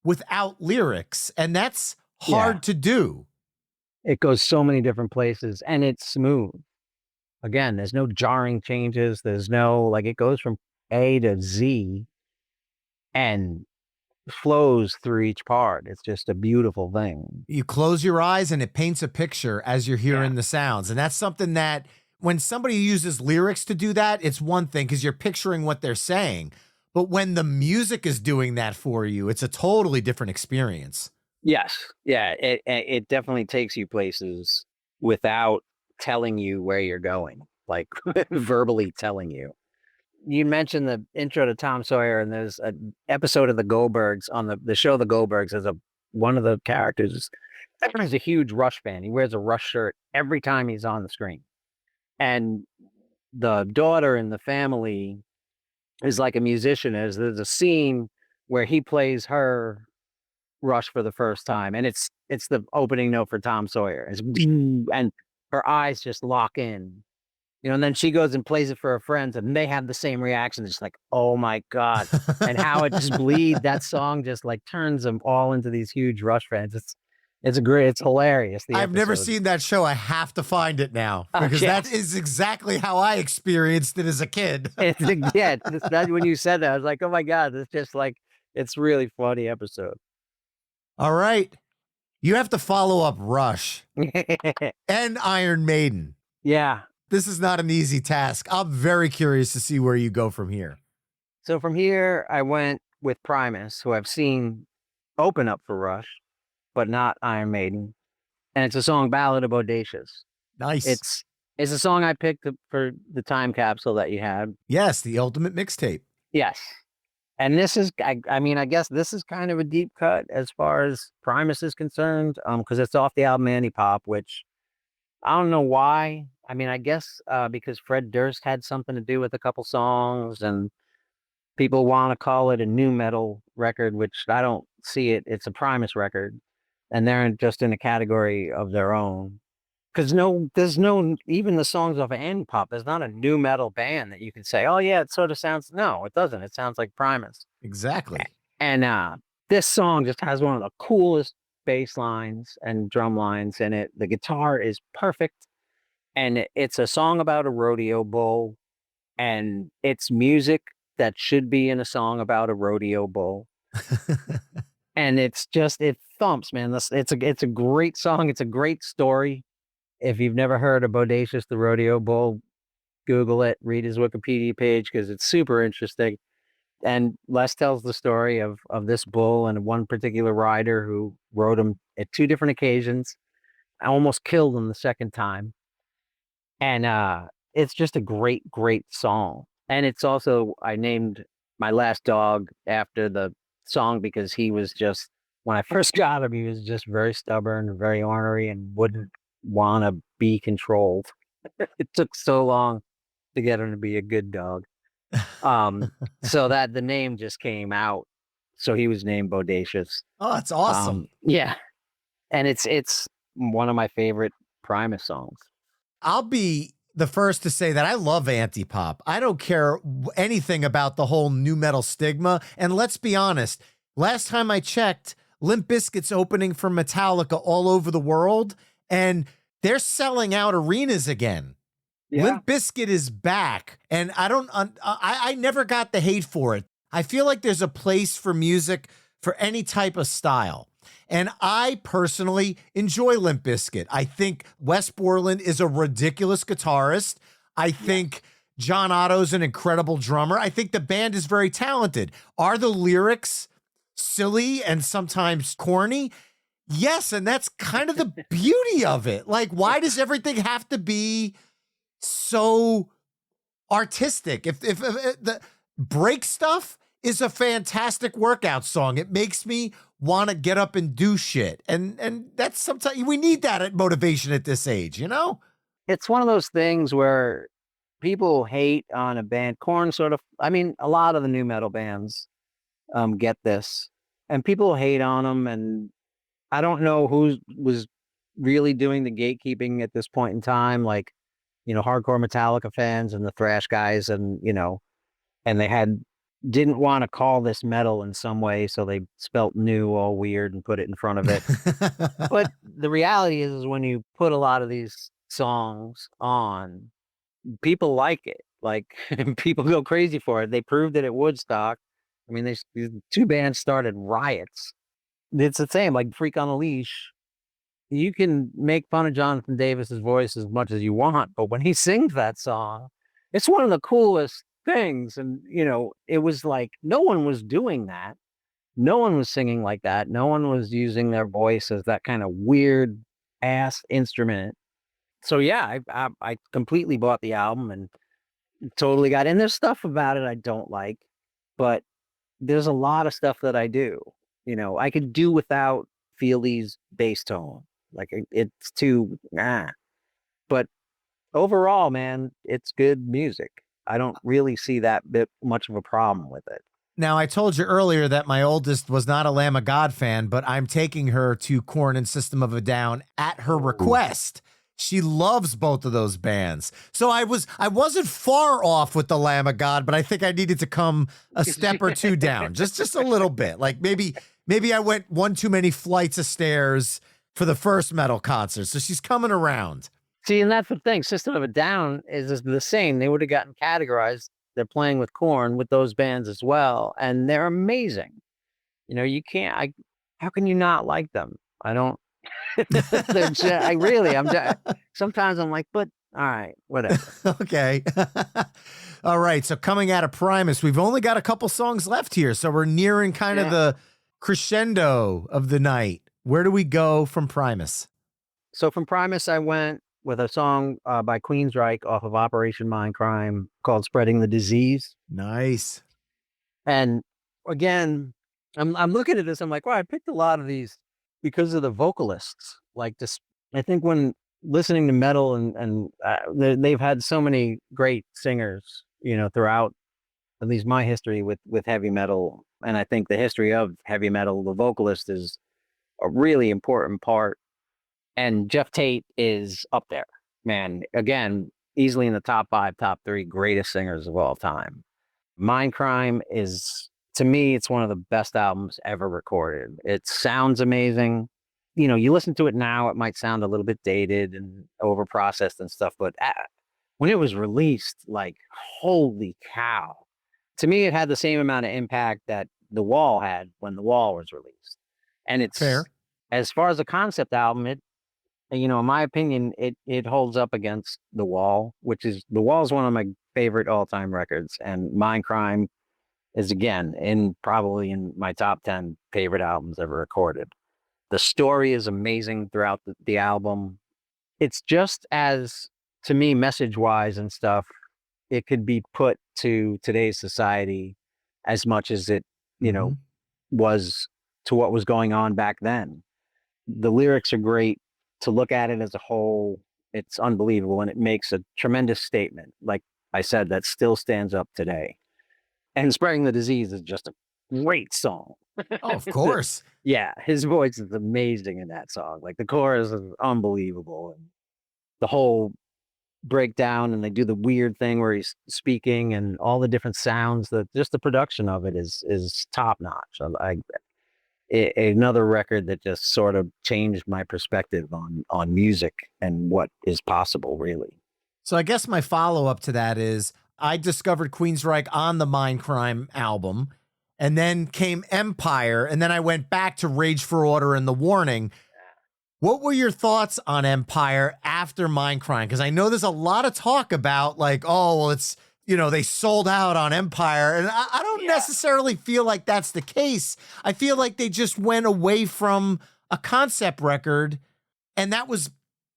without lyrics, and that's hard to do. It goes so many different places and it's smooth. Again, there's no jarring changes. There's no, like, it goes from A to Z and flows through each part. It's just a beautiful thing. You close your eyes and it paints a picture as you're hearing the sounds. And that's something that when somebody uses lyrics to do that, it's one thing because you're picturing what they're saying. But when the music is doing that for you, it's a totally different experience. Yes. Yeah. It definitely takes you places without telling you where you're going, like verbally telling you. You mentioned the intro to Tom Sawyer, and there's an episode of the Goldbergs on the show. The Goldbergs as one of the characters is a huge Rush fan. He wears a Rush shirt every time he's on the screen, and the daughter in the family is like a musician. There's a scene where he plays her Rush for the first time, and it's the opening note for Tom Sawyer. It's and her eyes just lock in, and then she goes and plays it for her friends, and they have the same reaction. It's like, oh my God. And how it just bleeds, that song just like turns them all into these huge Rush fans. It's hilarious. I've never seen that show. I have to find it now because that is exactly how I experienced it as a kid. When you said that, I was like, oh my God, it's just like, it's really funny episode. All right. You have to follow up Rush and Iron Maiden. Yeah. This is not an easy task. I'm very curious to see where you go from here. So from here, I went with Primus, who I've seen open up for Rush, but not Iron Maiden. And it's a song, Ballad of Bodacious. Nice. It's a song I picked for the time capsule that you had. Yes, the ultimate mixtape. Yes. And this is, I guess this is kind of a deep cut as far as Primus is concerned, because it's off the album Anti-Pop, which I don't know why. I mean, I guess because Fred Durst had something to do with a couple songs, and people want to call it a new metal record, which I don't see it. It's a Primus record, and they're just in a category of their own. Because there's no, even the songs off of Anti-Pop, there's not a new metal band that you can say, oh yeah, it sort of sounds, no, it doesn't. It sounds like Primus. Exactly. And this song just has one of the coolest bass lines and drum lines in it. The guitar is perfect. And it's a song about a rodeo bull, and it's music that should be in a song about a rodeo bull. And it's just, it thumps, man. It's a great song. It's a great story. If you've never heard of Bodacious the rodeo bull, Google it, read his Wikipedia page, because it's super interesting. And Les tells the story of this bull and one particular rider who rode him at 2 different occasions. I almost killed him the second time. And it's just a great, great song. And it's also, I named my last dog after the song because he was just, when I first got him, he was just very stubborn, very ornery, and wouldn't want to be controlled. It took so long to get him to be a good dog. So that the name just came out. So he was named Bodacious. Oh, that's awesome. Yeah. And it's one of my favorite Primus songs. I'll be the first to say that I love Anti-Pop. I don't care anything about the whole new metal stigma. And let's be honest, last time I checked, Limp Bizkit's opening for Metallica all over the world, and they're selling out arenas again. Yeah. Limp Bizkit is back, and I never got the hate for it. I feel like there's a place for music for any type of style. And I personally enjoy Limp Bizkit. I think Wes Borland is a ridiculous guitarist. I think John Otto's an incredible drummer. I think the band is very talented. Are the lyrics silly and sometimes corny? Yes, and that's kind of the beauty of it. Like, why does everything have to be so artistic? If the Break Stuff is a fantastic workout song. It makes me want to get up and do shit. And that's sometimes we need that motivation at this age, you know? It's one of those things where people hate on a band. Korn sort of, I mean, a lot of the new metal bands get this, and people hate on them. And I don't know who was really doing the gatekeeping at this point in time. Like, hardcore Metallica fans and the thrash guys, and, and they didn't want to call this metal in some way, so they spelt new all weird and put it in front of it. But the reality is when you put a lot of these songs on, people like it. Like, people go crazy for it. They proved it at Woodstock. I mean, these 2 bands started riots. It's the same, like Freak on a Leash. You can make fun of Jonathan Davis's voice as much as you want, but when he sings that song, it's one of the coolest things. And, it was like no one was doing that. No one was singing like that. No one was using their voice as that kind of weird ass instrument. So yeah, I completely bought the album and totally got in. There's stuff about it I don't like, but there's a lot of stuff that I do. I could do without Feely's bass tone. Like it's too but overall, man, it's good music. I don't really see that bit much of a problem with it. Now, I told you earlier that my oldest was not a Lamb of God fan, but I'm taking her to Korn and System of a Down at her request. She loves both of those bands. So I wasn't far off with the Lamb of God, but I think I needed to come a step or two down, just a little bit. Like maybe I went one too many flights of stairs for the first metal concert. So she's coming around. See, and that's the thing. System of a Down is the same. They would have gotten categorized. They're playing with Korn with those bands as well, and they're amazing. You can't. How can you not like them? I don't. Sometimes I'm like, but all right, whatever. Okay. All right. So coming out of Primus, we've only got a couple songs left here, so we're nearing kind of the crescendo of the night. Where do we go from Primus? So from Primus, I went with a song by Queensrÿche off of Operation Mindcrime called "Spreading the Disease." Nice. And again, I'm looking at this. I'm like, wow, I picked a lot of these because of the vocalists. Like this, I think when listening to metal and they've had so many great singers, throughout at least my history with heavy metal, and I think the history of heavy metal, the vocalist is a really important part. And Jeff Tate is up there, man. Again, easily in the top 5, top 3 greatest singers of all time. Mindcrime is, to me, it's one of the best albums ever recorded. It sounds amazing. You listen to it now, it might sound a little bit dated and overprocessed and stuff, but when it was released, like, holy cow. To me, it had the same amount of impact that The Wall had when The Wall was released. And it's fair. As far as a concept album, in my opinion, it holds up against The Wall, The Wall is one of my favorite all-time records, and Mindcrime is again probably in my top 10 favorite albums ever recorded. The story is amazing throughout the album. It's just as, to me, message-wise and stuff, it could be put to today's society as much as it, was to what was going on back then. The lyrics are great. To look at it as a whole, it's unbelievable, and it makes a tremendous statement, like I said, that still stands up today. And Spreading the Disease is just a great song. Oh, of course. Yeah, his voice is amazing in that song. Like the chorus is unbelievable, and the whole breakdown, and they do the weird thing where he's speaking and all the different sounds. That just the production of it is top notch. Another record that just sort of changed my perspective on music and what is possible, really. So I guess my follow-up to that is I discovered Queensrÿche on the Mindcrime album, and then came Empire, and then I went back to Rage for Order and The Warning. What were your thoughts on Empire after Mindcrime? Because I know there's a lot of talk about like, oh, well, it's, they sold out on Empire. And I don't necessarily feel like that's the case. I feel like they just went away from a concept record. And that was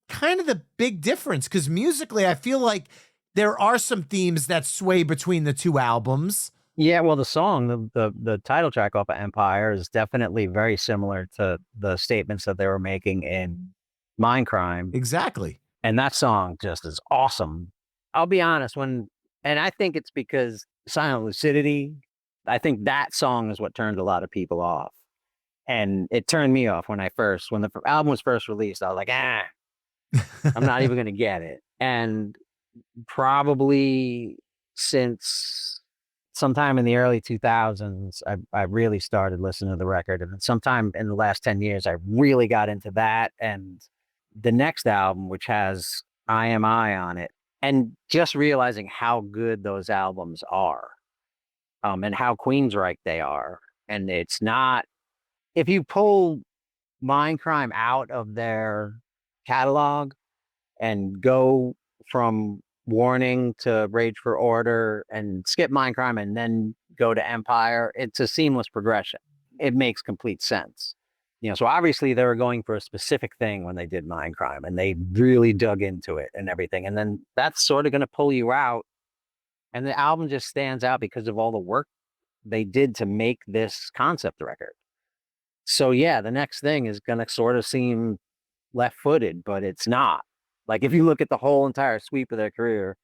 kind of the big difference. Because musically, I feel like there are some themes that sway between the two albums. Yeah, well, the song, the title track off of Empire is definitely very similar to the statements that they were making in Mindcrime. Exactly. And that song just is awesome. I'll be honest, and I think it's because Silent Lucidity, I think that song is what turned a lot of people off. And it turned me off when the album was first released. I was like, I'm not even going to get it. And probably since sometime in the early 2000s, I really started listening to the record. And sometime in the last 10 years, I really got into that. And the next album, which has I Am I on it, and just realizing how good those albums are, and how Queensrÿche they are. And it's not, if you pull Mindcrime out of their catalog and go from Warning to Rage for Order and skip Mindcrime and then go to Empire, it's a seamless progression. It makes complete sense. So obviously they were going for a specific thing when they did Mindcrime, and they really dug into it and everything. And then that's sort of going to pull you out. And the album just stands out because of all the work they did to make this concept record. So yeah, the next thing is going to sort of seem left-footed, but it's not. Like if you look at the whole entire sweep of their career,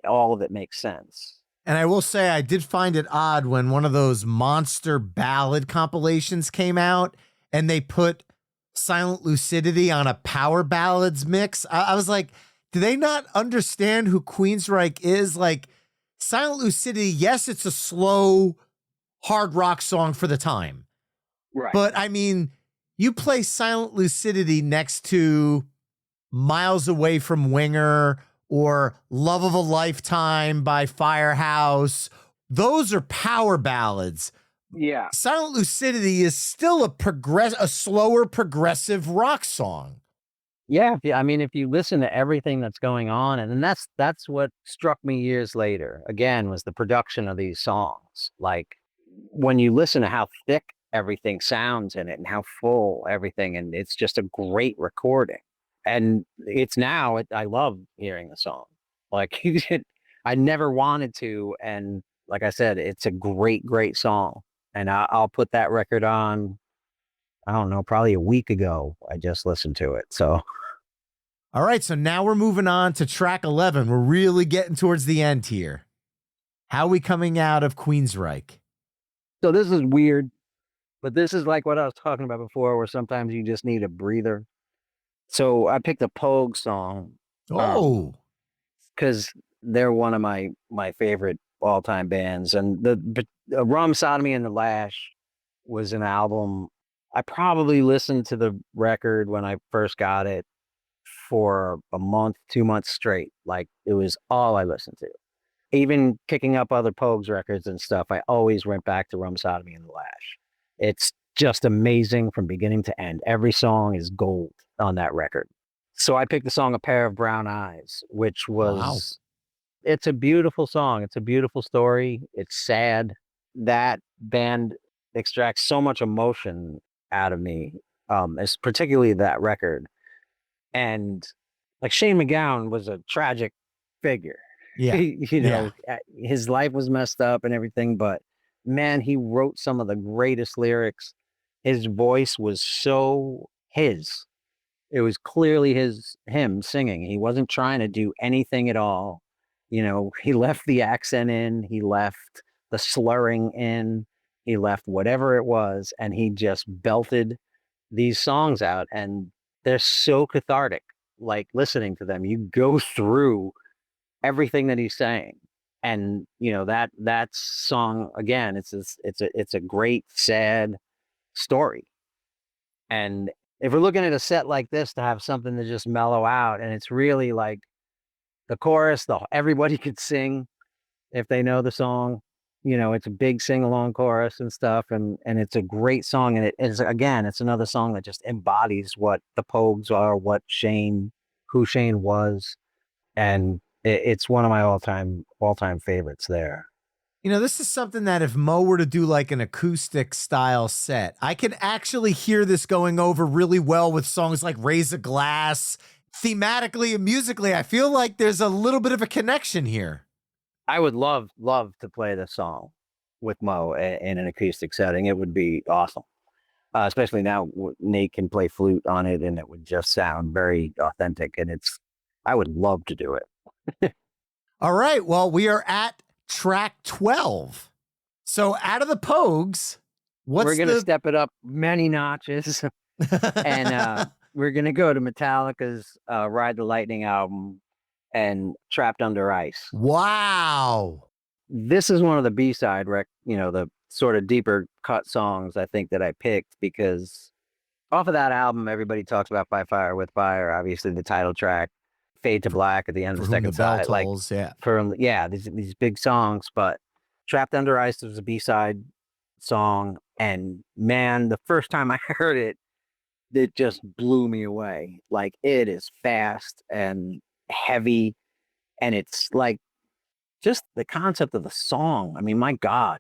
all of it makes sense. And I will say, I did find it odd when one of those monster ballad compilations came out and they put Silent Lucidity on a Power Ballads mix. I was like, do they not understand who Queensrÿche is? Like, Silent Lucidity, yes, it's a slow, hard rock song for the time. Right. But I mean, you play Silent Lucidity next to Miles Away from Winger or Love of a Lifetime by Firehouse. Those are power ballads. Yeah. Silent Lucidity is still a slower progressive rock song. Yeah, I mean, if you listen to everything that's going on, and then that's what struck me years later, again, was the production of these songs. Like when you listen to how thick everything sounds in it and how full everything, and it's just a great recording. And I love hearing the song. Like I never wanted to, and like I said, it's a great, great song. And I'll put that record on, I don't know, probably a week ago. I just listened to it. So. All right, so now we're moving on to track 11. We're really getting towards the end here. How are we coming out of Queensrÿche? So this is weird, but this is like what I was talking about before, where sometimes you just need a breather. So I picked a Pogues song. Oh. Because they're one of my favorite all-time bands. And the Rum, Sodomy, and the Lash was an album. I probably listened to the record when I first got it for a month, 2 months straight. Like it was all I listened to. Even picking up other Pogues records and stuff, I always went back to Rum, Sodomy, and the Lash. It's just amazing from beginning to end. Every song is gold on that record. So I picked the song A Pair of Brown Eyes, which was, It's a beautiful song. It's a beautiful story. It's sad. That band extracts so much emotion out of me, it's particularly that record. And like Shane MacGowan was a tragic figure. Yeah. His life was messed up and everything, but man, he wrote some of the greatest lyrics. His voice was so his. It was clearly him singing. He wasn't trying to do anything at all. He left the accent in, he left the slurring in, he left whatever it was, and he just belted these songs out, and they're so cathartic. Like listening to them, you go through everything that he's saying. And that song again, it's a great sad story. And if we're looking at a set like this to have something to just mellow out, and it's really like the chorus, everybody could sing if they know the song. It's a big sing-along chorus and stuff, and it's a great song. And it's another song that just embodies what the Pogues are, who Shane was, and it's one of my all-time favorites there. This is something that if Mo were to do like an acoustic style set, I could actually hear this going over really well with songs like Raise a Glass. Thematically and musically, I feel like there's a little bit of a connection here. I would love to play this song with Mo in an acoustic setting. It would be awesome. Especially now Nate can play flute on it and it would just sound very authentic. And I would love to do it. All right. Well, we are at track 12. So out of the Pogues, we're going to step it up many notches. And we're going to go to Metallica's Ride the Lightning album and Trapped Under Ice. Wow. This is one of the B-side, the sort of deeper cut songs I think that I picked, because off of that album, everybody talks about By Fire with Fire, obviously the title track, Fade to Black at the end of the second side. Tolls, these big songs, but Trapped Under Ice was a B-side song, and man, the first time I heard it, it just blew me away. Like, it is fast and heavy, And it's like just the concept of the song. I mean, my God.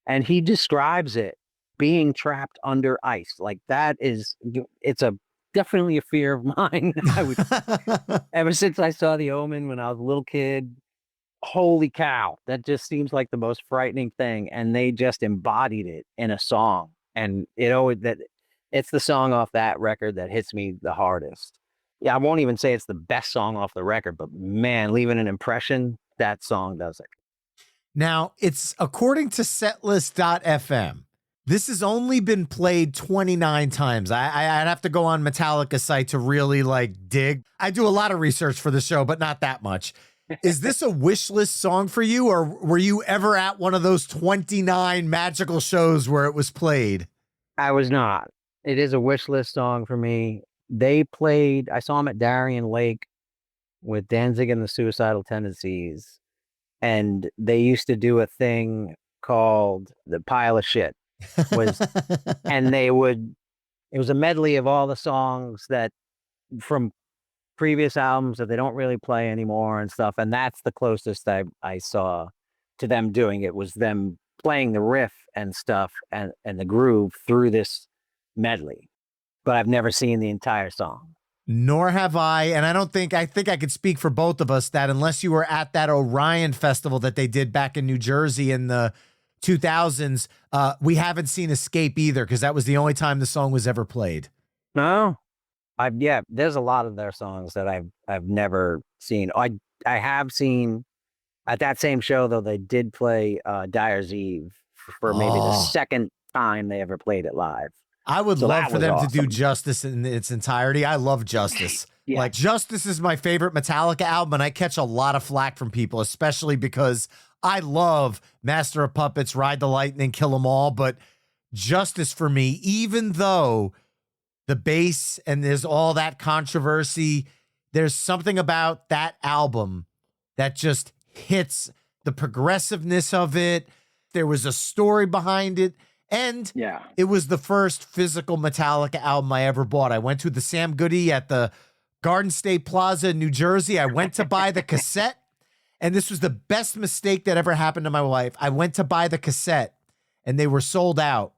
And he describes it being trapped under ice. Like that is, it's a definitely a fear of mine. I would, ever since I saw The Omen when I was a little kid, holy cow, that just seems like the most frightening thing. And they just embodied it in a song. And it always that it's the song off that record that hits me the hardest. Yeah, I won't even say it's the best song off the record, but man, leaving an impression, that song does it. Now, it's according to setlist.fm. This has only been played 29 times. I'd have to go on Metallica's site to really like dig. I do a lot of research for the show, but not that much. Is this a wish list song for you, or were you ever at one of those 29 magical shows where it was played? I was not. It is a wish list song for me. They played, I saw them at Darien Lake with Danzig and the Suicidal Tendencies. And they used to do a thing called the pile of shit was, and it was a medley of all the songs that from previous albums that they don't really play anymore and stuff. And that's the closest I saw to them doing it, was them playing the riff and stuff and the groove through this medley. But I've never seen the entire song. Nor have I. And I think I could speak for both of us that unless you were at that Orion festival that they did back in New Jersey in the 2000s, we haven't seen Escape either, because that was the only time the song was ever played. No, yeah, there's a lot of their songs that I've never seen. I have seen at that same show though, they did play Dyer's Eve for maybe the second time they ever played it live. I would love for them to do awesome. Justice in its entirety. I love Justice. Yeah. Like, Justice is my favorite Metallica album, and I catch a lot of flack from people, especially because I love Master of Puppets, Ride the Lightning, Kill 'Em All, but Justice for me, even though the bass and there's all that controversy, there's something about that album that just hits the progressiveness of it. There was a story behind it. And Yeah. it was the first physical Metallica album I ever bought. I went to the Sam Goody at the Garden State Plaza in New Jersey. I went to buy the cassette, and this was the best mistake that ever happened to my life. I went to buy the cassette, and they were sold out.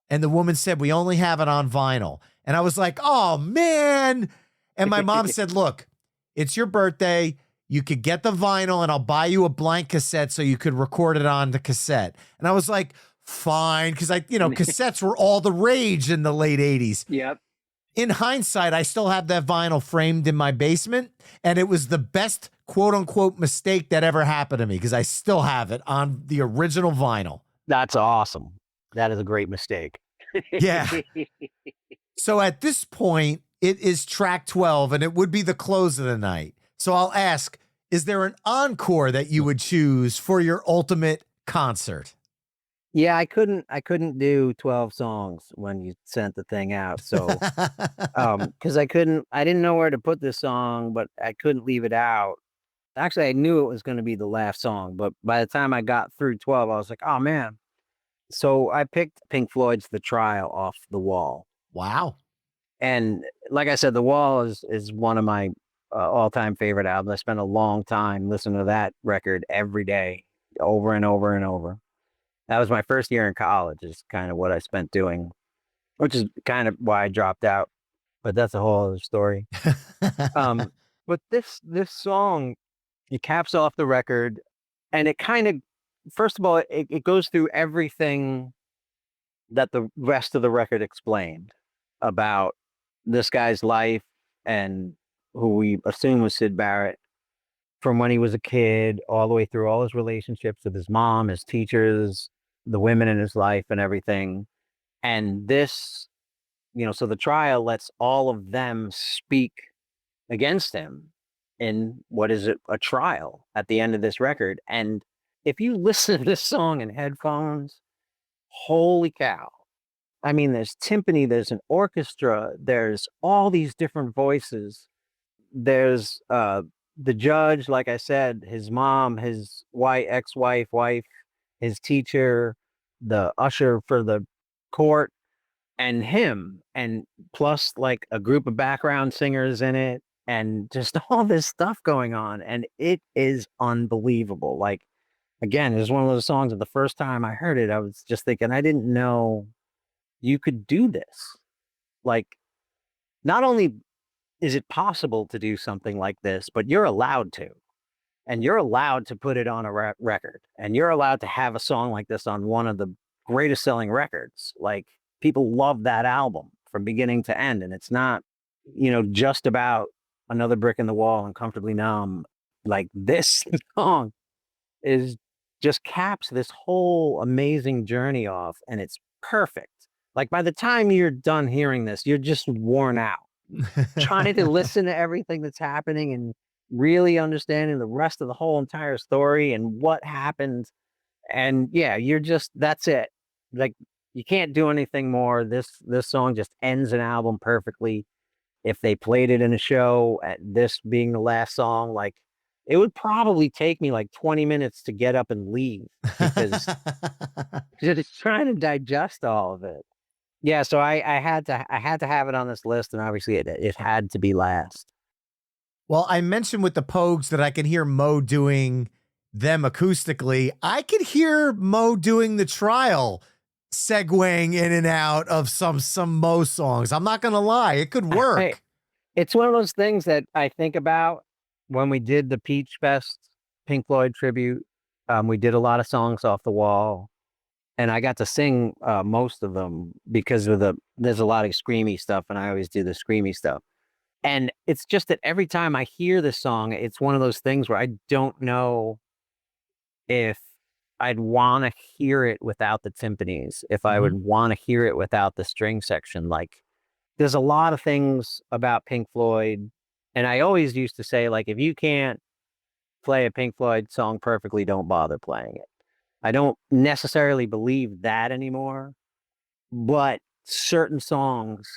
And the woman said, "We only have it on vinyl." And I was like, "Oh, man." And my mom said, "Look, it's your birthday. You could get the vinyl, and I'll buy you a blank cassette so you could record it on the cassette." And I was like, fine, because cassettes were all the rage in the late 80s. Yep. In hindsight, I still have that vinyl framed in my basement, and it was the best quote-unquote mistake that ever happened to me, because I still have it on the original vinyl. That's awesome. That is a great mistake. Yeah. So at this point, it is track 12, and it would be the close of the night. So I'll ask, is there an encore that you would choose for your ultimate concert? Yeah, I couldn't do 12 songs when you sent the thing out. So, because I didn't know where to put this song, but I couldn't leave it out. Actually, I knew it was going to be the last song, but by the time I got through 12, I was like, oh man. So I picked Pink Floyd's The Trial off The Wall. Wow. And like I said, The Wall is one of my all-time favorite albums. I spent a long time listening to that record every day, over and over and over. That was my first year in college, is kind of what I spent doing, which is kind of why I dropped out. But that's a whole other story. But this song, it caps off the record, and it kind of, first of all, it goes through everything that the rest of the record explained about this guy's life, and who we assume was Syd Barrett, from when he was a kid all the way through all his relationships with his mom, his teachers, the women in his life and everything. And this, so the trial lets all of them speak against him in what is a trial at the end of this record. And if you listen to this song in headphones, holy cow. I mean, there's timpani, there's an orchestra, there's all these different voices. There's the judge, like I said, his mom, his ex-wife, wife, his teacher, the usher for the court, and him, and plus like a group of background singers in it. and just all this stuff going on. And it is unbelievable. Like, again, it's one of those songs that the first time I heard it, I was just thinking, I didn't know you could do this. Like, not only is it possible to do something like this, but you're allowed to. And you're allowed to put it on a record. And you're allowed to have a song like this on one of the greatest selling records. Like, people love that album from beginning to end. And it's not, just about Another Brick in the Wall and Comfortably Numb. Like, this song is just caps this whole amazing journey off, and it's perfect. Like, by the time you're done hearing this, you're just worn out trying to listen to everything that's happening and really understanding the rest of the whole entire story and what happened. And yeah, that's it. Like, you can't do anything more. This song just ends an album perfectly. If they played it in a show, at this being the last song, like, it would probably take me like 20 minutes to get up and leave because just trying to digest all of it. Yeah, so I had to have it on this list, and obviously it had to be last. Well, I mentioned with the Pogues that I can hear Moe doing them acoustically. I could hear Moe doing the Trial, segueing in and out of some Moe songs. I'm not gonna lie, it could work. It's one of those things that I think about when we did the Peach Fest Pink Floyd tribute. We did a lot of songs off the wall, and I got to sing most of them because there's a lot of screamy stuff, and I always do the screamy stuff. And it's just that every time I hear this song, it's one of those things where I don't know if I'd want to hear it without the timpanis, if I would want to hear it without the string section. Like, there's a lot of things about Pink Floyd, and I always used to say, like, if you can't play a Pink Floyd song perfectly, don't bother playing it. I don't necessarily believe that anymore, but certain songs,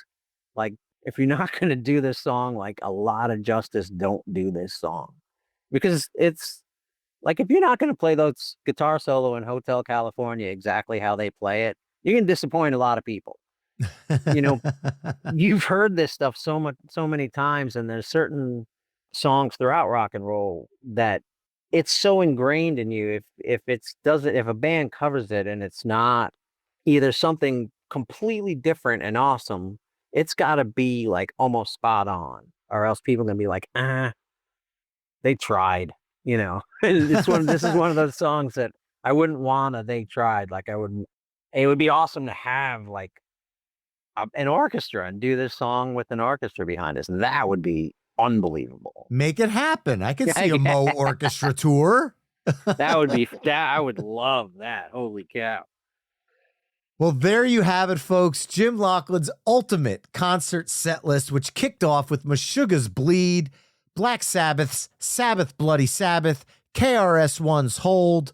like, if you're not going to do this song, like, a lot of justice, don't do this song. Because it's like, if you're not going to play those guitar solo in Hotel California exactly how they play it, you're going to disappoint a lot of people. You've heard this stuff so many times, and there's certain songs throughout rock and roll that it's so ingrained in you. If a band covers it and it's not either something completely different and awesome, it's got to be like almost spot on, or else people are gonna be like, they tried. This is one of those songs that I wouldn't wanna. They tried. Like, I wouldn't. It would be awesome to have like an orchestra and do this song with an orchestra behind us. That would be unbelievable. Make it happen. I could see a Moe orchestra tour. That would be. I would love that. Holy cow. Well, there you have it, folks. Jim Loughlin's ultimate concert set list, which kicked off with Meshuggah's Bleed, Black Sabbath's Sabbath Bloody Sabbath, KRS-One's Hold,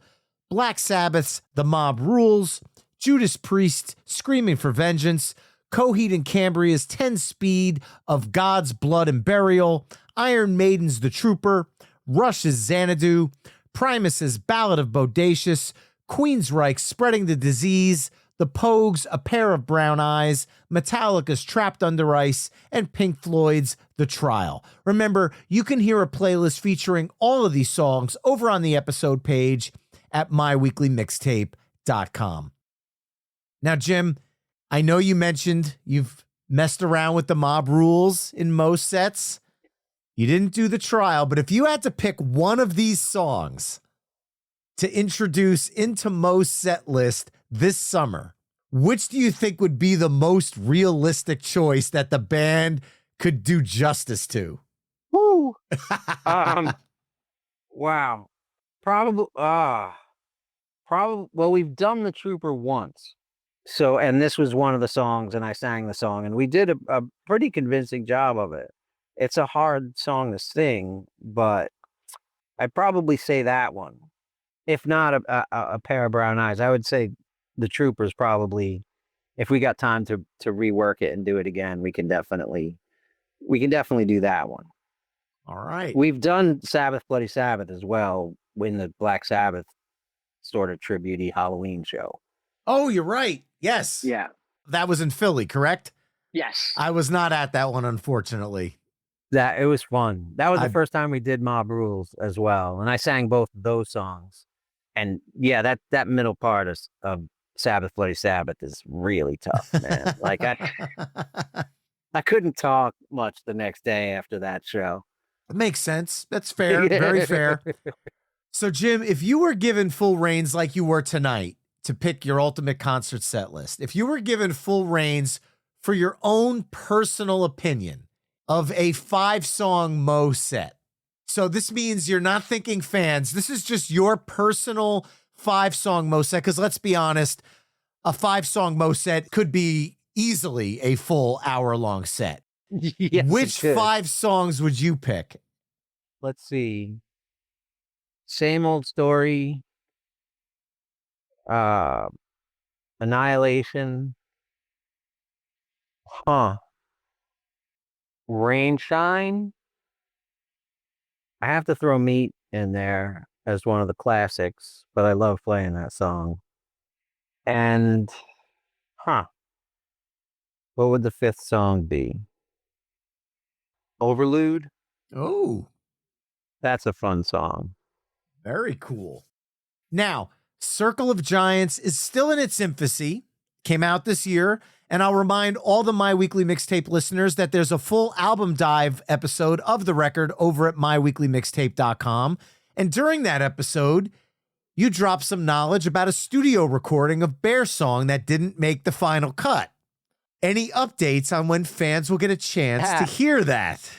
Black Sabbath's The Mob Rules, Judas Priest's Screaming for Vengeance, Coheed and Cambria's 10 Speed of God's Blood and Burial, Iron Maiden's The Trooper, Rush's Xanadu, Primus's Ballad of Bodacious, Queensrÿche Spreading the Disease, The Pogues' A Pair of Brown Eyes, Metallica's Trapped Under Ice, and Pink Floyd's The Trial. Remember, you can hear a playlist featuring all of these songs over on the episode page at myweeklymixtape.com. Now, Jim, I know you mentioned you've messed around with the Mob Rules in most sets. You didn't do The Trial, but if you had to pick one of these songs to introduce into Moe's set list this summer, which do you think would be the most realistic choice that the band could do justice to? Woo! Wow. Probably, well, we've done The Trooper once. So, and this was one of the songs, and I sang the song, and we did a pretty convincing job of it. It's a hard song to sing, but I'd probably say that one. If not a Pair of Brown Eyes, I would say The Trooper's probably, if we got time to rework it and do it again, we can definitely do that one. All right. We've done Sabbath Bloody Sabbath as well in the Black Sabbath sort of tribute-y Halloween show. Oh, you're right. Yes. Yeah. That was in Philly, correct? Yes. I was not at that one, unfortunately. That it was fun. That was the I first time we did Mob Rules as well, and I sang both of those songs. And yeah, that middle part of Sabbath Bloody Sabbath is really tough, man. Like I couldn't talk much the next day after that show. Makes sense. That's fair. Very fair. So, Jim, if you were given full reins like you were tonight to pick your ultimate concert set list, if you were given full reins for your own personal opinion of a 5-song Moe set, so this means you're not thinking fans. This is just your personal 5-song Moe set, because let's be honest, a 5-song Moe set could be easily a full hour-long set. Yes, Which 5 songs would you pick? Let's see. Same Old Story. Annihilation. Rain Shine. I have to throw Meat in there as one of the classics, but I love playing that song. And what would the 5th song be? Overlude. Oh, That's a fun song. very cool. Now, Circle of Giants is still in its infancy, came out this year, and I'll remind all the My Weekly Mixtape listeners that there's a full album dive episode of the record over at myweeklymixtape.com. And during that episode, you dropped some knowledge about a studio recording of Bear Song that didn't make the final cut. Any updates on when fans will get a chance to hear that?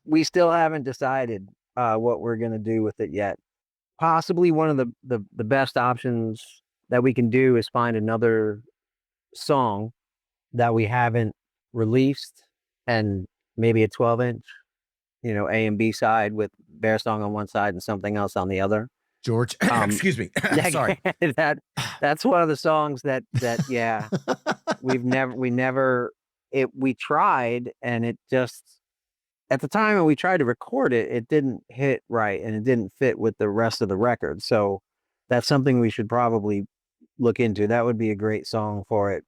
We still haven't decided what we're going to do with it yet. Possibly one of the best options that we can do is find another song that we haven't released and maybe a 12-inch, A and B side with Bear Song on one side and something else on the other. George, excuse me. Sorry. That's one of the songs that yeah, we tried, and it just, at the time when we tried to record it, it didn't hit right and it didn't fit with the rest of the record. So that's something we should probably look into. That would be a great song for it.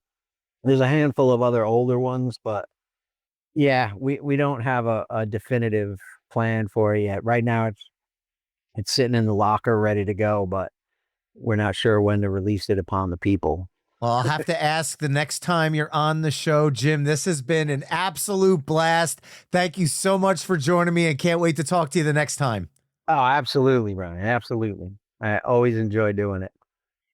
There's a handful of other older ones, but yeah, we don't have a definitive plan for it yet. Right now it's sitting in the locker ready to go, but we're not sure when to release it upon the people. Well, I'll have to ask the next time you're on the show, Jim. This has been an absolute blast. Thank you so much for joining me, and can't wait to talk to you the next time. Oh, absolutely, Brian. Absolutely. I always enjoy doing it.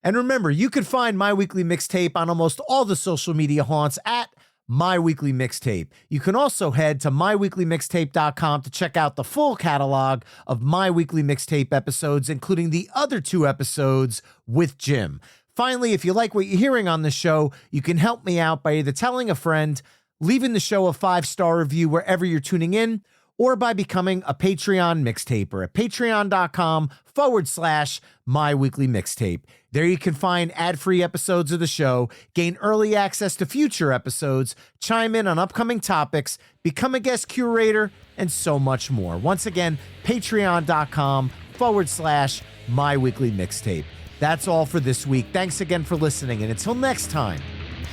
And remember, you can find My Weekly Mixtape on almost all the social media haunts at My Weekly Mixtape. You can also head to myweeklymixtape.com to check out the full catalog of My Weekly Mixtape episodes, including the other 2 episodes with Jim. Finally, if you like what you're hearing on the show, you can help me out by either telling a friend, leaving the show a 5-star review wherever you're tuning in, or by becoming a Patreon mixtaper at patreon.com/myweeklymixtape. There you can find ad-free episodes of the show, gain early access to future episodes, chime in on upcoming topics, become a guest curator, and so much more. Once again, patreon.com/myweeklymixtape. That's all for this week. Thanks again for listening, and until next time,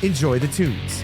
enjoy the tunes.